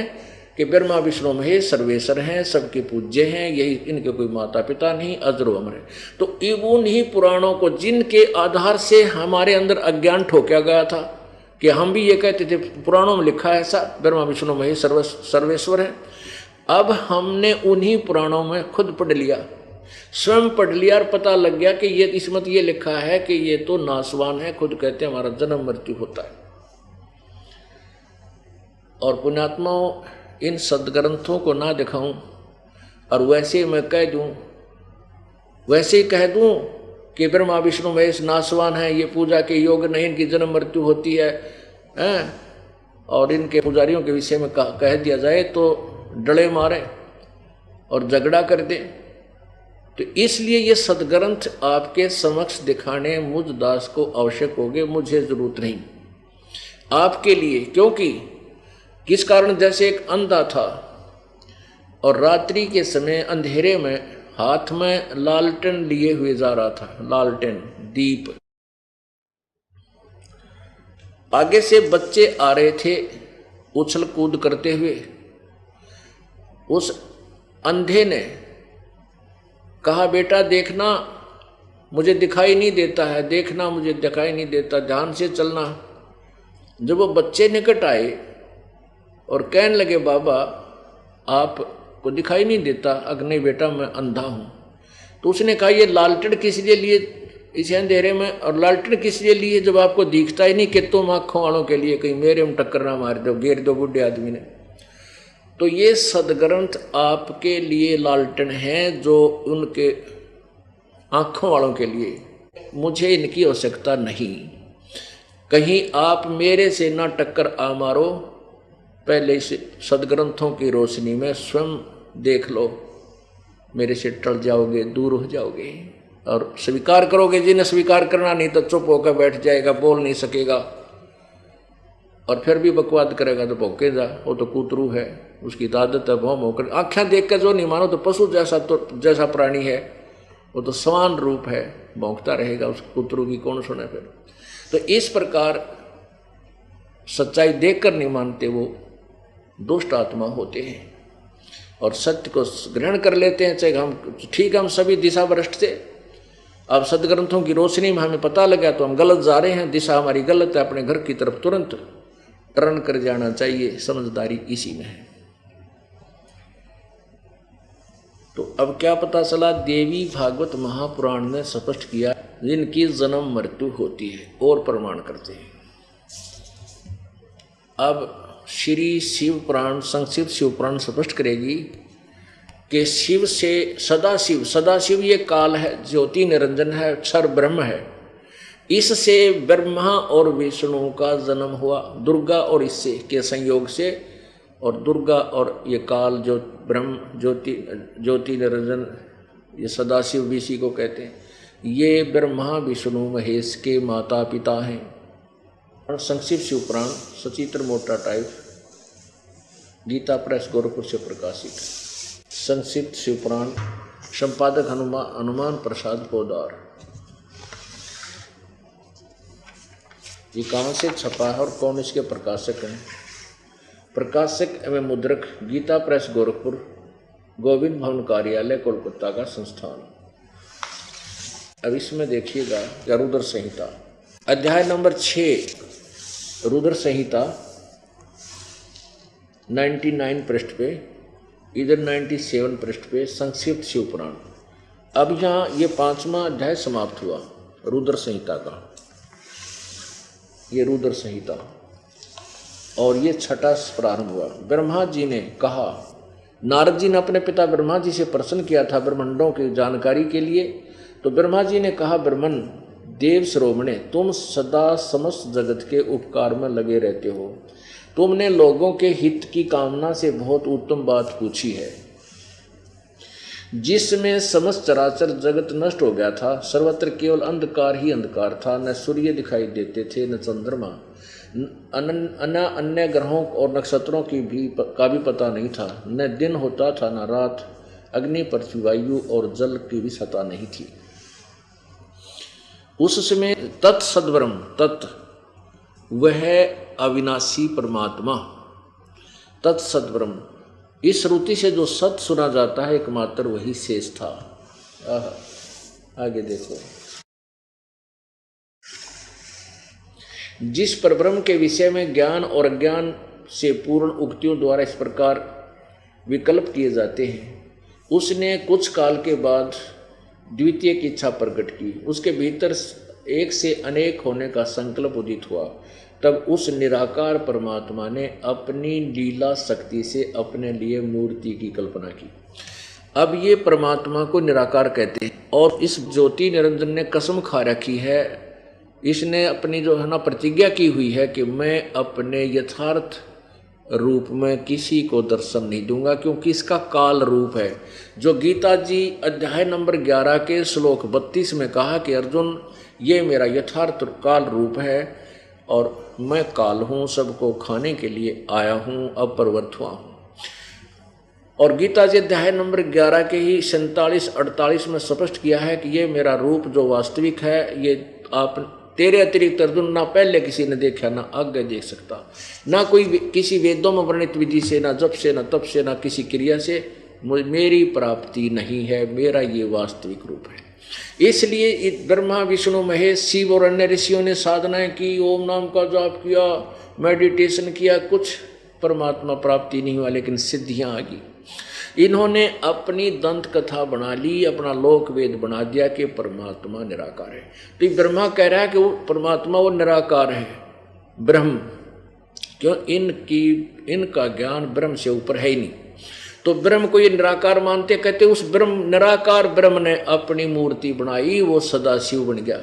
कि ब्रह्मा विष्णु महेश सर्वेश्वर हैं, सबके पूज्य हैं, यही इनके कोई माता पिता नहीं, अजर अमर है। तो उन्हीं पुराणों को जिनके आधार से हमारे अंदर अज्ञान ठोका गया था कि हम भी ये कहते थे पुराणों में लिखा है ऐसा, ब्रह्मा विष्णु महेश सर्वेश्वर है। अब हमने उन्हीं पुराणों में खुद पढ़ लिया, स्वयं पढ़ लिया और पता लग गया कि ये इसमें ये लिखा है कि ये तो नासवान है, खुद कहते हैं हमारा जन्म मृत्यु होता है। और पुण्यात्माओं, इन सदग्रंथों को ना दिखाऊं और वैसे मैं कह दूं, वैसे ही कह दूं कि ब्रह्मा विष्णु महेश नासवान है, ये पूजा के योग नहीं, इनकी जन्म मृत्यु होती है, और इनके पुजारियों के विषय में कह दिया जाए तो डले मारे और झगड़ा कर दे। तो इसलिए ये सदग्रंथ आपके समक्ष दिखाने मुझ दास को आवश्यक होगे, मुझे जरूरत नहीं आपके लिए। क्योंकि किस कारण, जैसे एक अंधा था और रात्रि के समय अंधेरे में हाथ में लालटेन लिए हुए जा रहा था, लालटेन दीप, आगे से बच्चे आ रहे थे उछल कूद करते हुए। उस अंधे ने कहा, बेटा देखना मुझे दिखाई नहीं देता है, देखना मुझे दिखाई नहीं देता, ध्यान से चलना। जब वो बच्चे निकट आए और कहने लगे, बाबा आपको दिखाई नहीं देता? अग्नि बेटा मैं अंधा हूँ। तो उसने कहा, ये लालटेन किस लिए लिए इस अंधेरे में, और लालटेन किस लिए लिए जब आपको दिखता ही नहीं कि तुम आँखों वालों के लिए कहीं मेरे में टक्कर ना मार दो, घेर दो बुढ़े आदमी ने। तो ये सदग्रंथ आपके लिए लालटेन है, जो उनके आँखों वालों के लिए, मुझे इनकी आवश्यकता नहीं। कहीं आप मेरे से ना टक्कर आ मारो, पहले इस सदग्रंथों की रोशनी में स्वयं देख लो, मेरे से टल जाओगे, दूर हो जाओगे और स्वीकार करोगे। जिन्हें स्वीकार करना नहीं तो चुप होकर बैठ जाएगा, बोल नहीं सकेगा, और फिर भी बकवाद करेगा तो भौंकेगा, वो तो कूतरू है, उसकी तो आदत है भौं होकर। आँखें देख कर जो नहीं मानो तो पशु जैसा प्राणी है, वो तो समान रूप है, भौंकता रहेगा, उस कूतरू की कौन सुने फिर। तो इस प्रकार सच्चाई देखकर नहीं मानते वो दुष्ट आत्मा होते हैं और सत्य को ग्रहण कर लेते हैं। चाहे हम ठीक, हम सभी दिशा भ्रष्ट थे, अब सदग्रंथों की रोशनी में हमें पता लगा तो हम गलत जा रहे हैं, दिशा हमारी गलत है, अपने घर की तरफ तुरंत टर्न कर जाना चाहिए, समझदारी इसी में है। तो अब क्या पता चला, देवी भागवत महापुराण ने स्पष्ट किया जिनकी जन्म मृत्यु होती है और प्रमाण करते हैं। अब श्री शिव पुराण, संक्षिप्त शिव पुराण स्पष्ट करेगी कि शिव से सदाशिव, सदाशिव ये काल है, ज्योति निरंजन है, क्षर ब्रह्म है, इससे ब्रह्मा और विष्णु का जन्म हुआ, दुर्गा और इससे के संयोग से, और दुर्गा और ये काल जो ब्रह्म ज्योति निरंजन, ये सदाशिव भी इसी को कहते हैं, ये ब्रह्मा विष्णु महेश के माता पिता हैं। और संक्षिप्त शिव पुराण सचित्र मोटा टाइप, गीता प्रेस गोरखपुर से प्रकाशित। संक्षिप्त शिव पुराण, संपादक हनुमान प्रसाद पोदार। ये कहाँ से छपा है और कौन इसके प्रकाशक हैं? प्रकाशक एवं मुद्रक गीता प्रेस गोरखपुर, गोविंद भवन कार्यालय कोलकाता का संस्थान। अब इसमें देखिएगा रुद्र संहिता, अध्याय नंबर 6, रुद्र संहिता 99 पृष्ठ पे, इधर 97 पृष्ठ पे संक्षिप्त शिव पुराण। अब यहाँ ये 5वां अध्याय समाप्त हुआ रुद्र संहिता का, ये रुद्र संहिता, और ये 6ठा प्रारंभ हुआ। ब्रह्मा जी ने कहा, नारद जी ने अपने पिता ब्रह्मा जी से प्रश्न किया था ब्रह्मांडों की जानकारी के लिए। तो ब्रह्मा जी ने कहा, ब्रह्मन देव श्रोमणे, तुम सदा समस्त जगत के उपकार में लगे रहते हो। तुमने लोगों के हित की कामना से बहुत उत्तम बात पूछी है। जिसमें समस्त चराचर जगत नष्ट हो गया था, सर्वत्र केवल अंधकार ही अंधकार था। न सूर्य दिखाई देते थे, न चंद्रमा, अन्य ग्रहों और नक्षत्रों का भी पता नहीं था। न दिन होता था न रात, अग्नि, पृथ्वी, वायु और जल की भी सत्ता नहीं थी। उस समय तत्सद्ब्रह्म, तत् वह अविनाशी परमात्मा, तत्सद्ब्रह्म, इस श्रुति से जो सत सुना जाता है एकमात्र वही शेष था। आगे देखो, जिस परब्रह्म के विषय में ज्ञान और अज्ञान से पूर्ण उक्तियों द्वारा इस प्रकार विकल्प किए जाते हैं, उसने कुछ काल के बाद द्वितीय की इच्छा प्रकट की। उसके भीतर एक से अनेक होने का संकल्प उदित हुआ। तब उस निराकार परमात्मा ने अपनी लीला शक्ति से अपने लिए मूर्ति की कल्पना की। अब ये परमात्मा को निराकार कहते हैं और इस ज्योति निरंजन ने कसम खा रखी है, इसने अपनी जो है ना प्रतिज्ञा की हुई है कि मैं अपने यथार्थ रूप में किसी को दर्शन नहीं दूंगा, क्योंकि इसका काल रूप है। जो गीता जी अध्याय नंबर 11 के श्लोक 32 में कहा कि अर्जुन, ये मेरा यथार्थ काल रूप है और मैं काल हूँ, सबको खाने के लिए आया हूँ, अपरिवर्त हुआ हूँ। और गीता जी अध्याय नंबर 11 के ही 47-48 में स्पष्ट किया है कि ये मेरा रूप जो वास्तविक है, ये आप तेरे अतिरिक्त अर्जुन ना पहले किसी ने देखा, ना आगे देख सकता, ना कोई किसी वेदों में वर्णित विधि से, ना जप से, ना तप से, ना किसी क्रिया से मेरी प्राप्ति नहीं है। मेरा ये वास्तविक रूप है। इसलिए ब्रह्मा, विष्णु, महेश, शिव और अन्य ऋषियों ने साधनाएं की, ओम नाम का जाप किया, मेडिटेशन किया, कुछ परमात्मा प्राप्ति नहीं हुआ, लेकिन सिद्धियां आ गई। इन्होंने अपनी दंत कथा बना ली, अपना लोक वेद बना दिया कि परमात्मा निराकार है। तो ब्रह्मा कह रहा है कि वो परमात्मा वो निराकार है, ब्रह्म, क्यों इनका ज्ञान ब्रह्म से ऊपर है ही नहीं। तो ब्रह्म को ये निराकार मानते, कहते उस ब्रह्म, निराकार ब्रह्म ने अपनी मूर्ति बनाई, वो सदाशिव बन गया,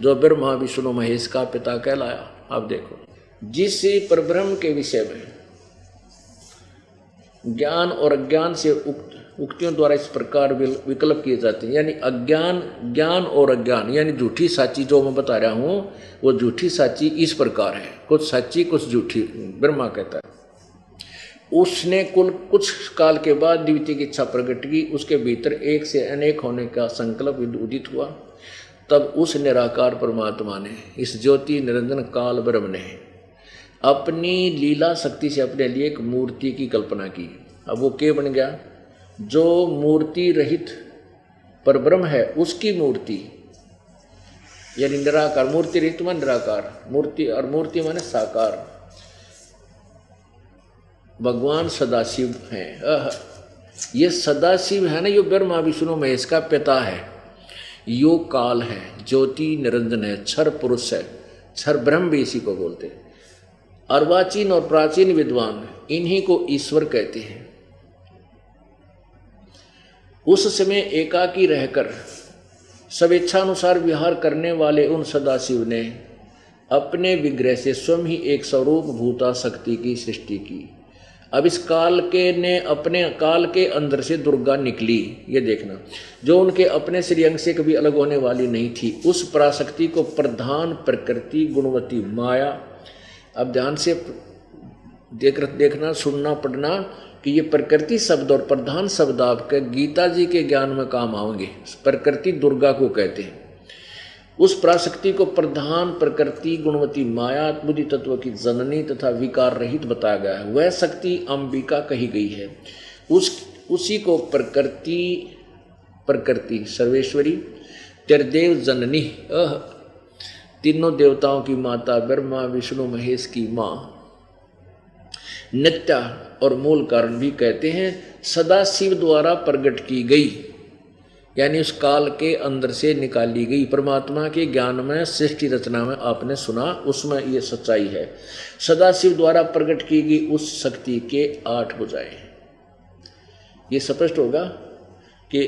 जो ब्रह्मा, विष्णु, महेश का पिता कहलाया। अब देखो, जिस परब्रह्म के विषय में ज्ञान और अज्ञान से उक्तियों द्वारा इस प्रकार विकल्प किए जाते हैं, यानी अज्ञान, ज्ञान और अज्ञान, यानी झूठी साची जो मैं बता रहा हूं, वो झूठी साची इस प्रकार है, कुछ सच्ची कुछ झूठी। ब्रह्मा कहता है उसने कुछ काल के बाद द्वितीय की इच्छा प्रकट की, उसके भीतर एक से अनेक होने का संकल्प उदित हुआ। तब उस निराकार परमात्मा ने, इस ज्योति निरंजन काल ब्रह्म ने अपनी लीला शक्ति से अपने लिए एक मूर्ति की कल्पना की। अब वो क्या बन गया? जो मूर्ति रहित परब्रह्म है उसकी मूर्ति, यानी निराकार। मूर्ति रहित मान निराकार, मूर्ति और मूर्ति माने साकार। भगवान सदाशिव हैं। ये सदाशिव है ना, ये ब्रह्मा विष्णु महेश का पिता है, यो काल है, ज्योति निरंजन है, क्षर पुरुष है, क्षर ब्रह्म भी इसी को बोलते हैं। अर्वाचीन और प्राचीन विद्वान इन्हीं को ईश्वर कहते हैं। उस समय एकाकी रहकर स्वेच्छानुसार विहार करने वाले उन सदाशिव ने अपने विग्रह से स्वयं ही एक स्वरूप भूता शक्ति की सृष्टि की। अब इस काल के ने अपने काल के अंदर से दुर्गा निकली, ये देखना, जो उनके अपने श्रीअंग से कभी अलग होने वाली नहीं थी। उस पराशक्ति को प्रधान प्रकृति गुणवती माया। अब ध्यान से देखना, सुनना, पढ़ना कि ये प्रकृति शब्द और प्रधान शब्द आपके गीता जी के ज्ञान में काम आएंगे। प्रकृति दुर्गा को कहते हैं। उस पराशक्ति को प्रधान प्रकृति गुणवती माया बुद्धि तत्व की जननी तथा विकार रहित बताया गया है। वह शक्ति अंबिका कही गई है। उसी को प्रकृति सर्वेश्वरी, त्रिदेव जननी, तीनों देवताओं की माता, ब्रह्मा विष्णु महेश की माँ, नित्या और मूल कारण भी कहते हैं। सदाशिव द्वारा प्रकट की गई, यानी उस काल के अंदर से निकाली गई। परमात्मा के ज्ञान में, सृष्टि रचना में आपने सुना, उसमें ये सच्चाई है। सदाशिव द्वारा प्रकट की गई उस शक्ति के 8 भुजाएं। ये स्पष्ट होगा कि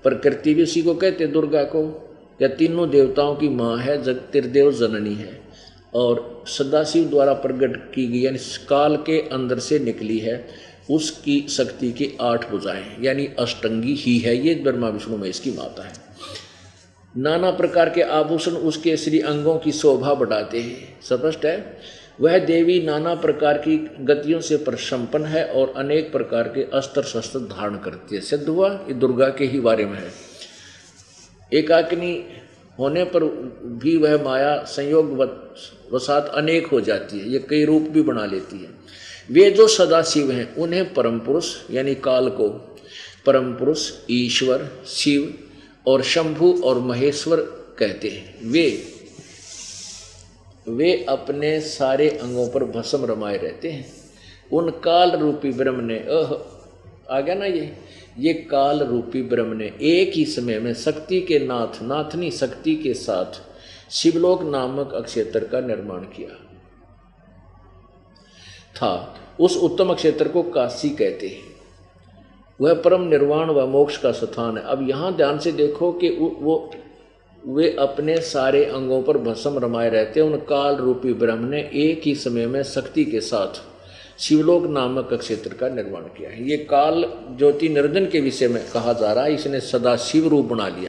प्रकृति भी उसी को कहते, दुर्गा को, या तीनों देवताओं की माँ है, त्रिदेव जननी है और सदाशिव द्वारा प्रकट की गई यानी काल के अंदर से निकली है। उसकी शक्ति की 8 भुजाएं यानी अष्टंगी ही है। ये ब्रह्मा विष्णु महेश की माता है। नाना प्रकार के आभूषण उसके श्री अंगों की शोभा बढ़ाते हैं। स्पष्ट है, वह देवी नाना प्रकार की गतियों से प्रसंपन्न है और अनेक प्रकार के अस्त्र शस्त्र धारण करती है। सिद्ध हुआ ये दुर्गा के ही बारे में है। एकाकिनी होने पर भी वह माया संयोग वसात अनेक हो जाती है, ये कई रूप भी बना लेती है। वे जो सदाशिव हैं उन्हें परम पुरुष यानी काल को परम पुरुष, ईश्वर, शिव और शंभु और महेश्वर कहते हैं। वे अपने सारे अंगों पर भस्म रमाए रहते हैं। उन काल रूपी ब्रह्म ने आ गया ना, ये काल रूपी ब्रह्म ने एक ही समय में शक्ति के नाथनी शक्ति के साथ शिवलोक नामक अक्षेत्र का निर्माण किया था। उस उत्तम अक्षेत्र को काशी कहते हैं। वह परम निर्वाण व मोक्ष का स्थान है। अब यहाँ ध्यान से देखो कि वे अपने सारे अंगों पर भस्म रमाए रहते हैं। उन काल रूपी ब्रह्म ने एक ही समय में शक्ति के साथ शिवलोक नामक क्षेत्र का निर्माण किया है। ये काल ज्योति निरंजन के विषय में कहा जा रहा है, इसने सदा शिव रूप बना लिया।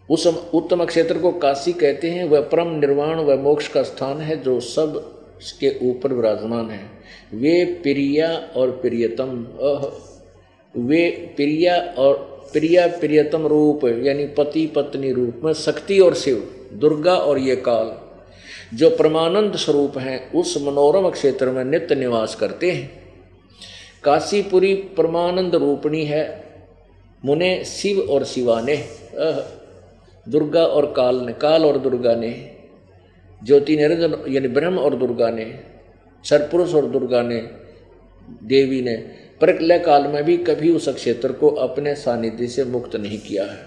उस उत्तम क्षेत्र को काशी कहते हैं। वह परम निर्वाण व मोक्ष का स्थान है जो सब के ऊपर विराजमान है। वे प्रिया और प्रियतम वे प्रियतम रूप यानी पति पत्नी रूप में शक्ति और शिव, दुर्गा और ये काल जो परमानंद स्वरूप हैं उस मनोरम क्षेत्र में नित्य निवास करते हैं। काशीपुरी परमानंद रूपणी है। मुने शिव और शिवा ने दुर्गा और काल और दुर्गा ने, ज्योति निरंजन यानी ब्रह्म और दुर्गा ने, सरपुरुष और दुर्गा ने, देवी ने प्रलय काल में भी कभी उस क्षेत्र को अपने सानिध्य से मुक्त नहीं किया है।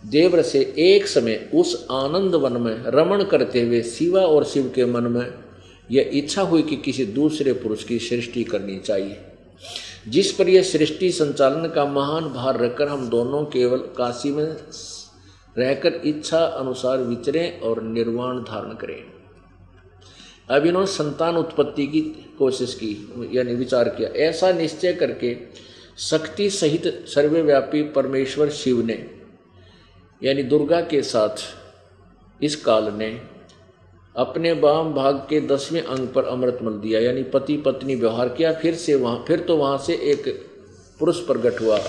देवर से एक समय उस आनंद वन में रमण करते हुए शिवा और शिव के मन में यह इच्छा हुई कि किसी दूसरे पुरुष की सृष्टि करनी चाहिए, जिस पर यह सृष्टि संचालन का महान भार रखकर हम दोनों केवल काशी में रहकर इच्छा अनुसार विचरें और निर्वाण धारण करें। अब इन्होंने संतान उत्पत्ति की कोशिश की यानी विचार किया। ऐसा निश्चय करके शक्ति सहित सर्वव्यापी परमेश्वर शिव ने यानी दुर्गा के साथ इस काल ने अपने वाम भाग के 10वें अंग पर अमृत मल दिया यानी पति पत्नी व्यवहार किया। फिर तो वहां से एक पुरुष प्रकट हुआ,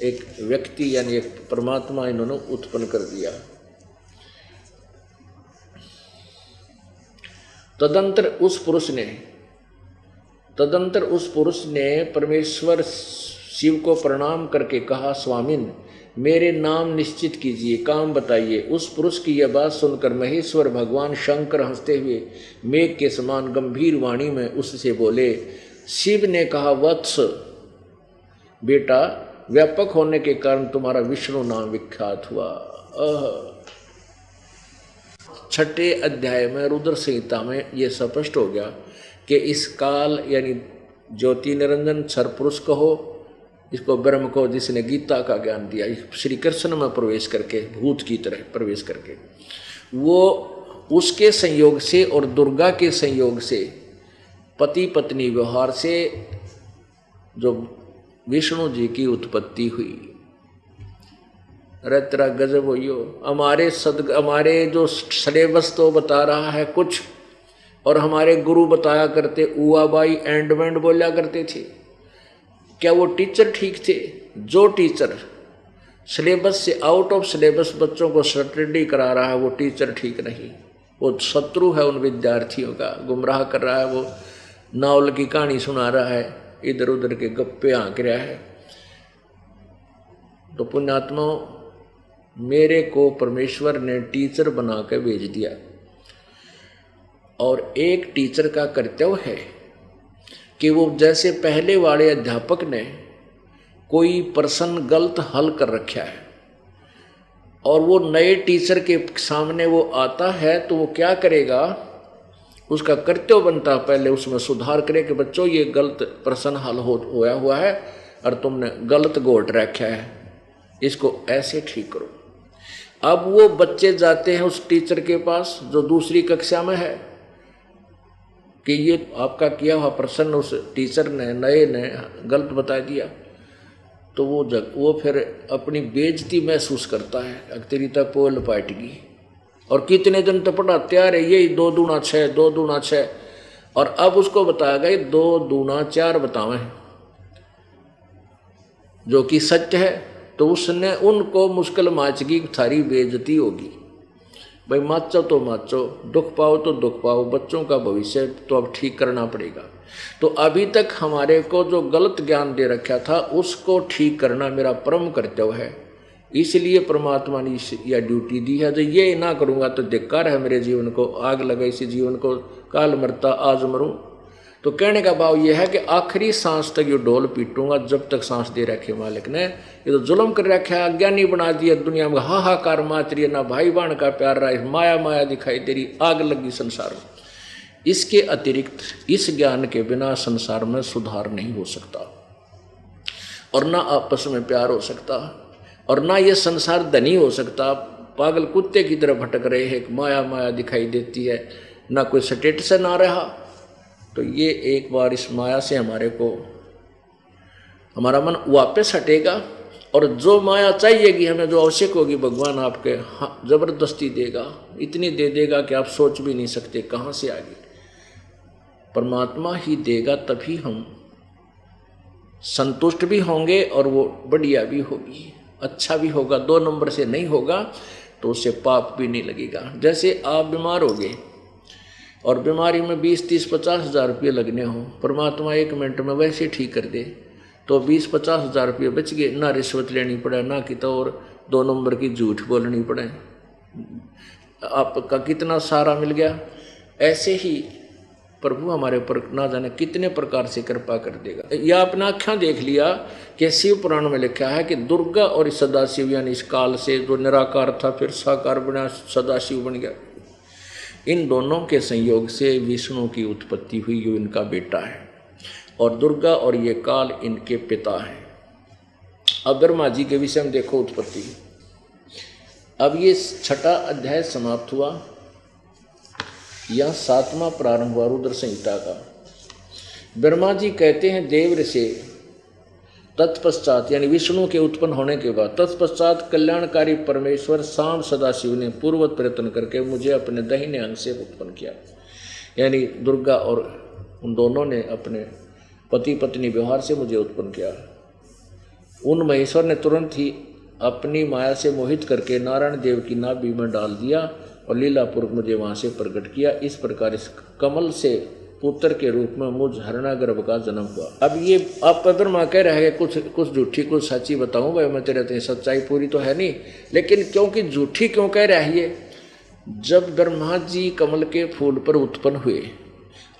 एक व्यक्ति यानी एक परमात्मा इन्होंने उत्पन्न कर दिया। तदंतर उस पुरुष ने परमेश्वर शिव को प्रणाम करके कहा, स्वामिन मेरे नाम निश्चित कीजिए, काम बताइए। उस पुरुष की यह बात सुनकर महेश्वर भगवान शंकर हंसते हुए मेघ के समान गंभीर वाणी में उससे बोले। शिव ने कहा, वत्स बेटा, व्यापक होने के कारण तुम्हारा विष्णु नाम विख्यात हुआ। 6ठे अध्याय में रुद्र संहिता में यह स्पष्ट हो गया कि इस काल यानी ज्योति निरंजन सरपुरुष कहो, इसको ब्रह्म को, जिसने गीता का ज्ञान दिया, श्री कृष्ण में प्रवेश करके, भूत की तरह प्रवेश करके, वो उसके संयोग से और दुर्गा के संयोग से पति पत्नी व्यवहार से जो विष्णु जी की उत्पत्ति हुई। अरे तेरा गजब हो, हमारे जो सिलेबस तो बता रहा है कुछ, और हमारे गुरु बताया करते उआ बाई एंड वेंड बोला करते थे। क्या वो टीचर ठीक थे? जो टीचर सिलेबस से आउट ऑफ सिलेबस बच्चों को स्टडी करा रहा है वो टीचर ठीक नहीं, वो शत्रु है उन विद्यार्थियों का, गुमराह कर रहा है, वो नावल की कहानी सुना रहा है, इधर उधर के गप्पे हाँक रहा है। तो पुण्यात्मा, मेरे को परमेश्वर ने टीचर बना के भेज दिया, और एक टीचर का कर्तव्य है कि वो जैसे पहले वाले अध्यापक ने कोई प्रश्न गलत हल कर रखा है और वो नए टीचर के सामने वो आता है, तो वो क्या करेगा, उसका कर्तव्य बनता पहले उसमें सुधार करे कि बच्चों ये गलत प्रश्न हल होया हुआ है और तुमने गलत घोट रखा है, इसको ऐसे ठीक करो। अब वो बच्चे जाते हैं उस टीचर के पास जो दूसरी कक्षा में है कि ये आपका किया हुआ प्रश्न उस टीचर ने नए ने गलत बता दिया, तो वो फिर अपनी बेइज्जती महसूस करता है, तेरी तो पोल पाट गई। और कितने दिन तो पढ़ाते आ रहे यही 2 दूना 6 2 दूना 6, और अब उसको बताया गया 2 दूना 4 बतावें, जो कि सत्य है। तो उसने उनको मुश्किल माचगी थारी बेइज्जती होगी। भाई माचो तो माचो, दुख पाओ तो दुख पाओ, बच्चों का भविष्य तो अब ठीक करना पड़ेगा। तो अभी तक हमारे को जो गलत ज्ञान दे रखा था उसको ठीक करना मेरा परम कर्तव्य है। इसलिए परमात्मा ने यह ड्यूटी दी है। जो ये ना करूँगा तो धिक्कार है मेरे जीवन को, आग लगा इसी जीवन को, काल मरता आज मरूं। तो कहने का भाव यह है कि आखिरी सांस तक ये ढोल पीटूंगा जब तक सांस दे रखे मालिक ने। ये तो जुल्म कर रखा है, अज्ञानी बना दिया दुनिया में, हाहाकार माच रही है, ना भाई बहन का प्यार रहा, माया माया दिखाई दे रही, आग लगी संसार में। इसके अतिरिक्त इस ज्ञान के बिना संसार में सुधार नहीं हो सकता, और ना आपस में प्यार हो सकता, और ना ये संसार धनी हो सकता। पागल कुत्ते की तरह भटक रहे हैं, माया माया दिखाई देती है, ना कोई स्टेटस ना रहा। तो ये एक बार इस माया से हमारा मन वापस हटेगा, और जो माया चाहिएगी हमें, जो आवश्यक होगी, भगवान आपके जबरदस्ती देगा, इतनी दे देगा कि आप सोच भी नहीं सकते कहाँ से आ गई। परमात्मा ही देगा, तभी हम संतुष्ट भी होंगे और वो बढ़िया भी होगी, अच्छा भी होगा। 2 नंबर से नहीं होगा तो उससे पाप भी नहीं लगेगा। जैसे आप बीमार हो गए और बीमारी में 20, 30, 50 हज़ार रुपये लगने हो, परमात्मा 1 मिनट में वैसे ठीक कर दे तो 20, 50 हज़ार रुपये बच गए, ना रिश्वत लेनी पड़े, ना कि तो और 2 नंबर की झूठ बोलनी पड़े, आपका कितना सारा मिल गया। ऐसे ही प्रभु हमारे ऊपर ना जाने कितने प्रकार से कृपा कर देगा। यह अपना आँखें देख लिया कि शिव पुराण में लिखा है कि दुर्गा और सदाशिव, यानी इस काल से जो निराकार था फिर साकार बना, सदाशिव बन गया, इन दोनों के संयोग से विष्णु की उत्पत्ति हुई, जो इनका बेटा है, और दुर्गा और ये काल इनके पिता हैं। अब ब्रह्मा जी के विषय में देखो उत्पत्ति। अब ये 6ठा अध्याय समाप्त हुआ, यह 7वां प्रारंभ हुआ रुद्र संहिता का। ब्रह्मा जी कहते हैं देव से तत्पश्चात, यानी विष्णु के उत्पन्न होने के बाद, तत्पश्चात कल्याणकारी परमेश्वर शाम सदाशिव ने पूर्ववत प्रयत्न करके मुझे अपने दाहिने अंग से उत्पन्न किया। यानी दुर्गा और उन दोनों ने अपने पति पत्नी व्यवहार से मुझे उत्पन्न किया। उन महेश्वर ने तुरंत ही अपनी माया से मोहित करके नारायण देव की नाभि में डाल दिया और लीलापूर्वक मुझे वहाँ से प्रकट किया। इस प्रकार इस कमल से पुत्र के रूप में मुझ हरणागर्भ का जन्म हुआ। अब ये आप ब्रह्मा कह रहे हैं कुछ झूठी कुछ सच्ची बताऊं भाई, मैं तेरे सच्चाई पूरी तो है नहीं, लेकिन क्योंकि झूठी क्यों कह रहा है ये, जब ब्रह्मा जी कमल के फूल पर उत्पन्न हुए,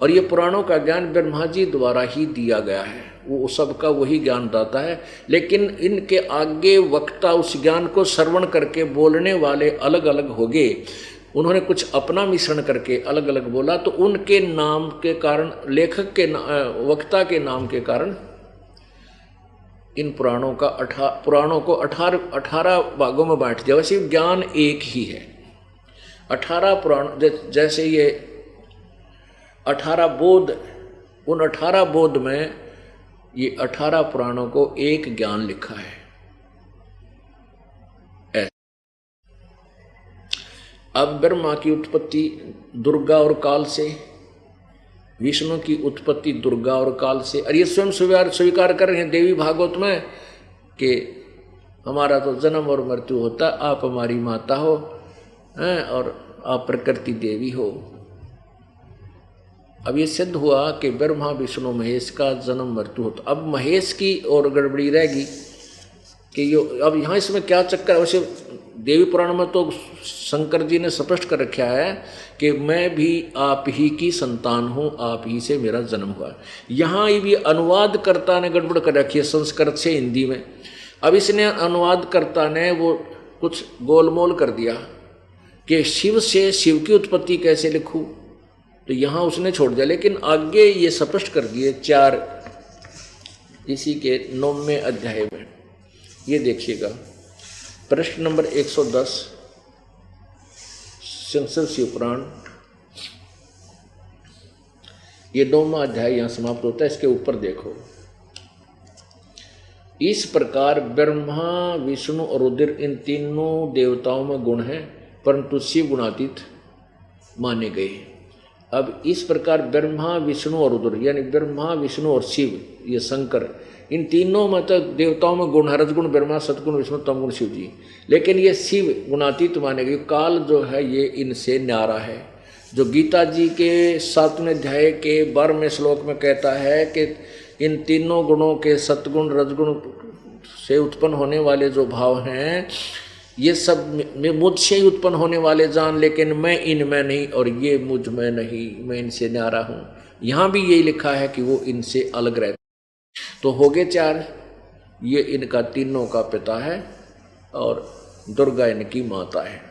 और ये पुराणों का ज्ञान ब्रह्मा जी द्वारा ही दिया गया है, वो सबका वही ज्ञान दाता है, लेकिन इनके आगे वक्ता उस ज्ञान को श्रवण करके बोलने वाले अलग अलग हो गए। उन्होंने कुछ अपना मिश्रण करके अलग अलग बोला, तो उनके नाम के कारण, लेखक के वक्ता के नाम के कारण इन पुराणों को 18 भागों में बांट दिया। वैसे ज्ञान एक ही है। 18 पुराण, जैसे ये 18 बोध, उन 18 बोध में ये 18 पुराणों को एक ज्ञान लिखा है। अब ब्रह्मा की उत्पत्ति दुर्गा और काल से, विष्णु की उत्पत्ति दुर्गा और काल से, और ये स्वयं स्वीकार कर रहे हैं देवी भागवत में कि हमारा तो जन्म और मृत्यु होता, आप हमारी माता हो और आप प्रकृति देवी हो। अब ये सिद्ध हुआ कि ब्रह्मा विष्णु महेश का जन्म मृत्यु होता। अब महेश की और गड़बड़ी रहेगी कि यो, अब यहाँ इसमें क्या चक्कर है। वैसे देवी पुराण में तो शंकर जी ने स्पष्ट कर रखा है कि मैं भी आप ही की संतान हूँ, आप ही से मेरा जन्म हुआ। यहाँ भी अनुवादकर्ता ने गड़बड़ कर रखी है संस्कृत से हिंदी में। अब इसने अनुवादकर्ता ने वो कुछ गोलमोल कर दिया कि शिव से शिव की उत्पत्ति कैसे लिखूं, तो यहाँ उसने छोड़ दिया, लेकिन आगे ये स्पष्ट कर दिए 4 इसी के 9वें अध्याय में। ये देखिएगा, प्रश्न नंबर 110 संसद शिवपुराण, ये 9वां अध्याय यहां समाप्त होता है। इसके ऊपर देखो, इस प्रकार ब्रह्मा विष्णु और रुद्र इन तीनों देवताओं में गुण हैं, परंतु शिव गुणातीत माने गए। अब इस प्रकार ब्रह्मा विष्णु और रुद्र यानी ब्रह्मा विष्णु और शिव, ये शंकर, इन तीनों में तो देवताओं में गुण है, रजगुण ब्रह्मा, सतगुण विष्णु, तमगुण शिव जी, लेकिन ये शिव गुणातीत माने गए। काल जो है ये इनसे न्यारा है। जो गीता जी के 7वें अध्याय के 12वें श्लोक में कहता है कि इन तीनों गुणों के सतगुण रजगुण से उत्पन्न होने वाले जो भाव हैं ये सब मुझसे ही उत्पन्न होने वाले जान, लेकिन मैं इनमें नहीं और ये मुझ में नहीं, मैं इनसे न्यारा हूँ। यहाँ भी यही लिखा है कि वो इनसे अलग रहते। तो हो गए 4, ये इनका तीनों का पिता है और दुर्गा इनकी माता है।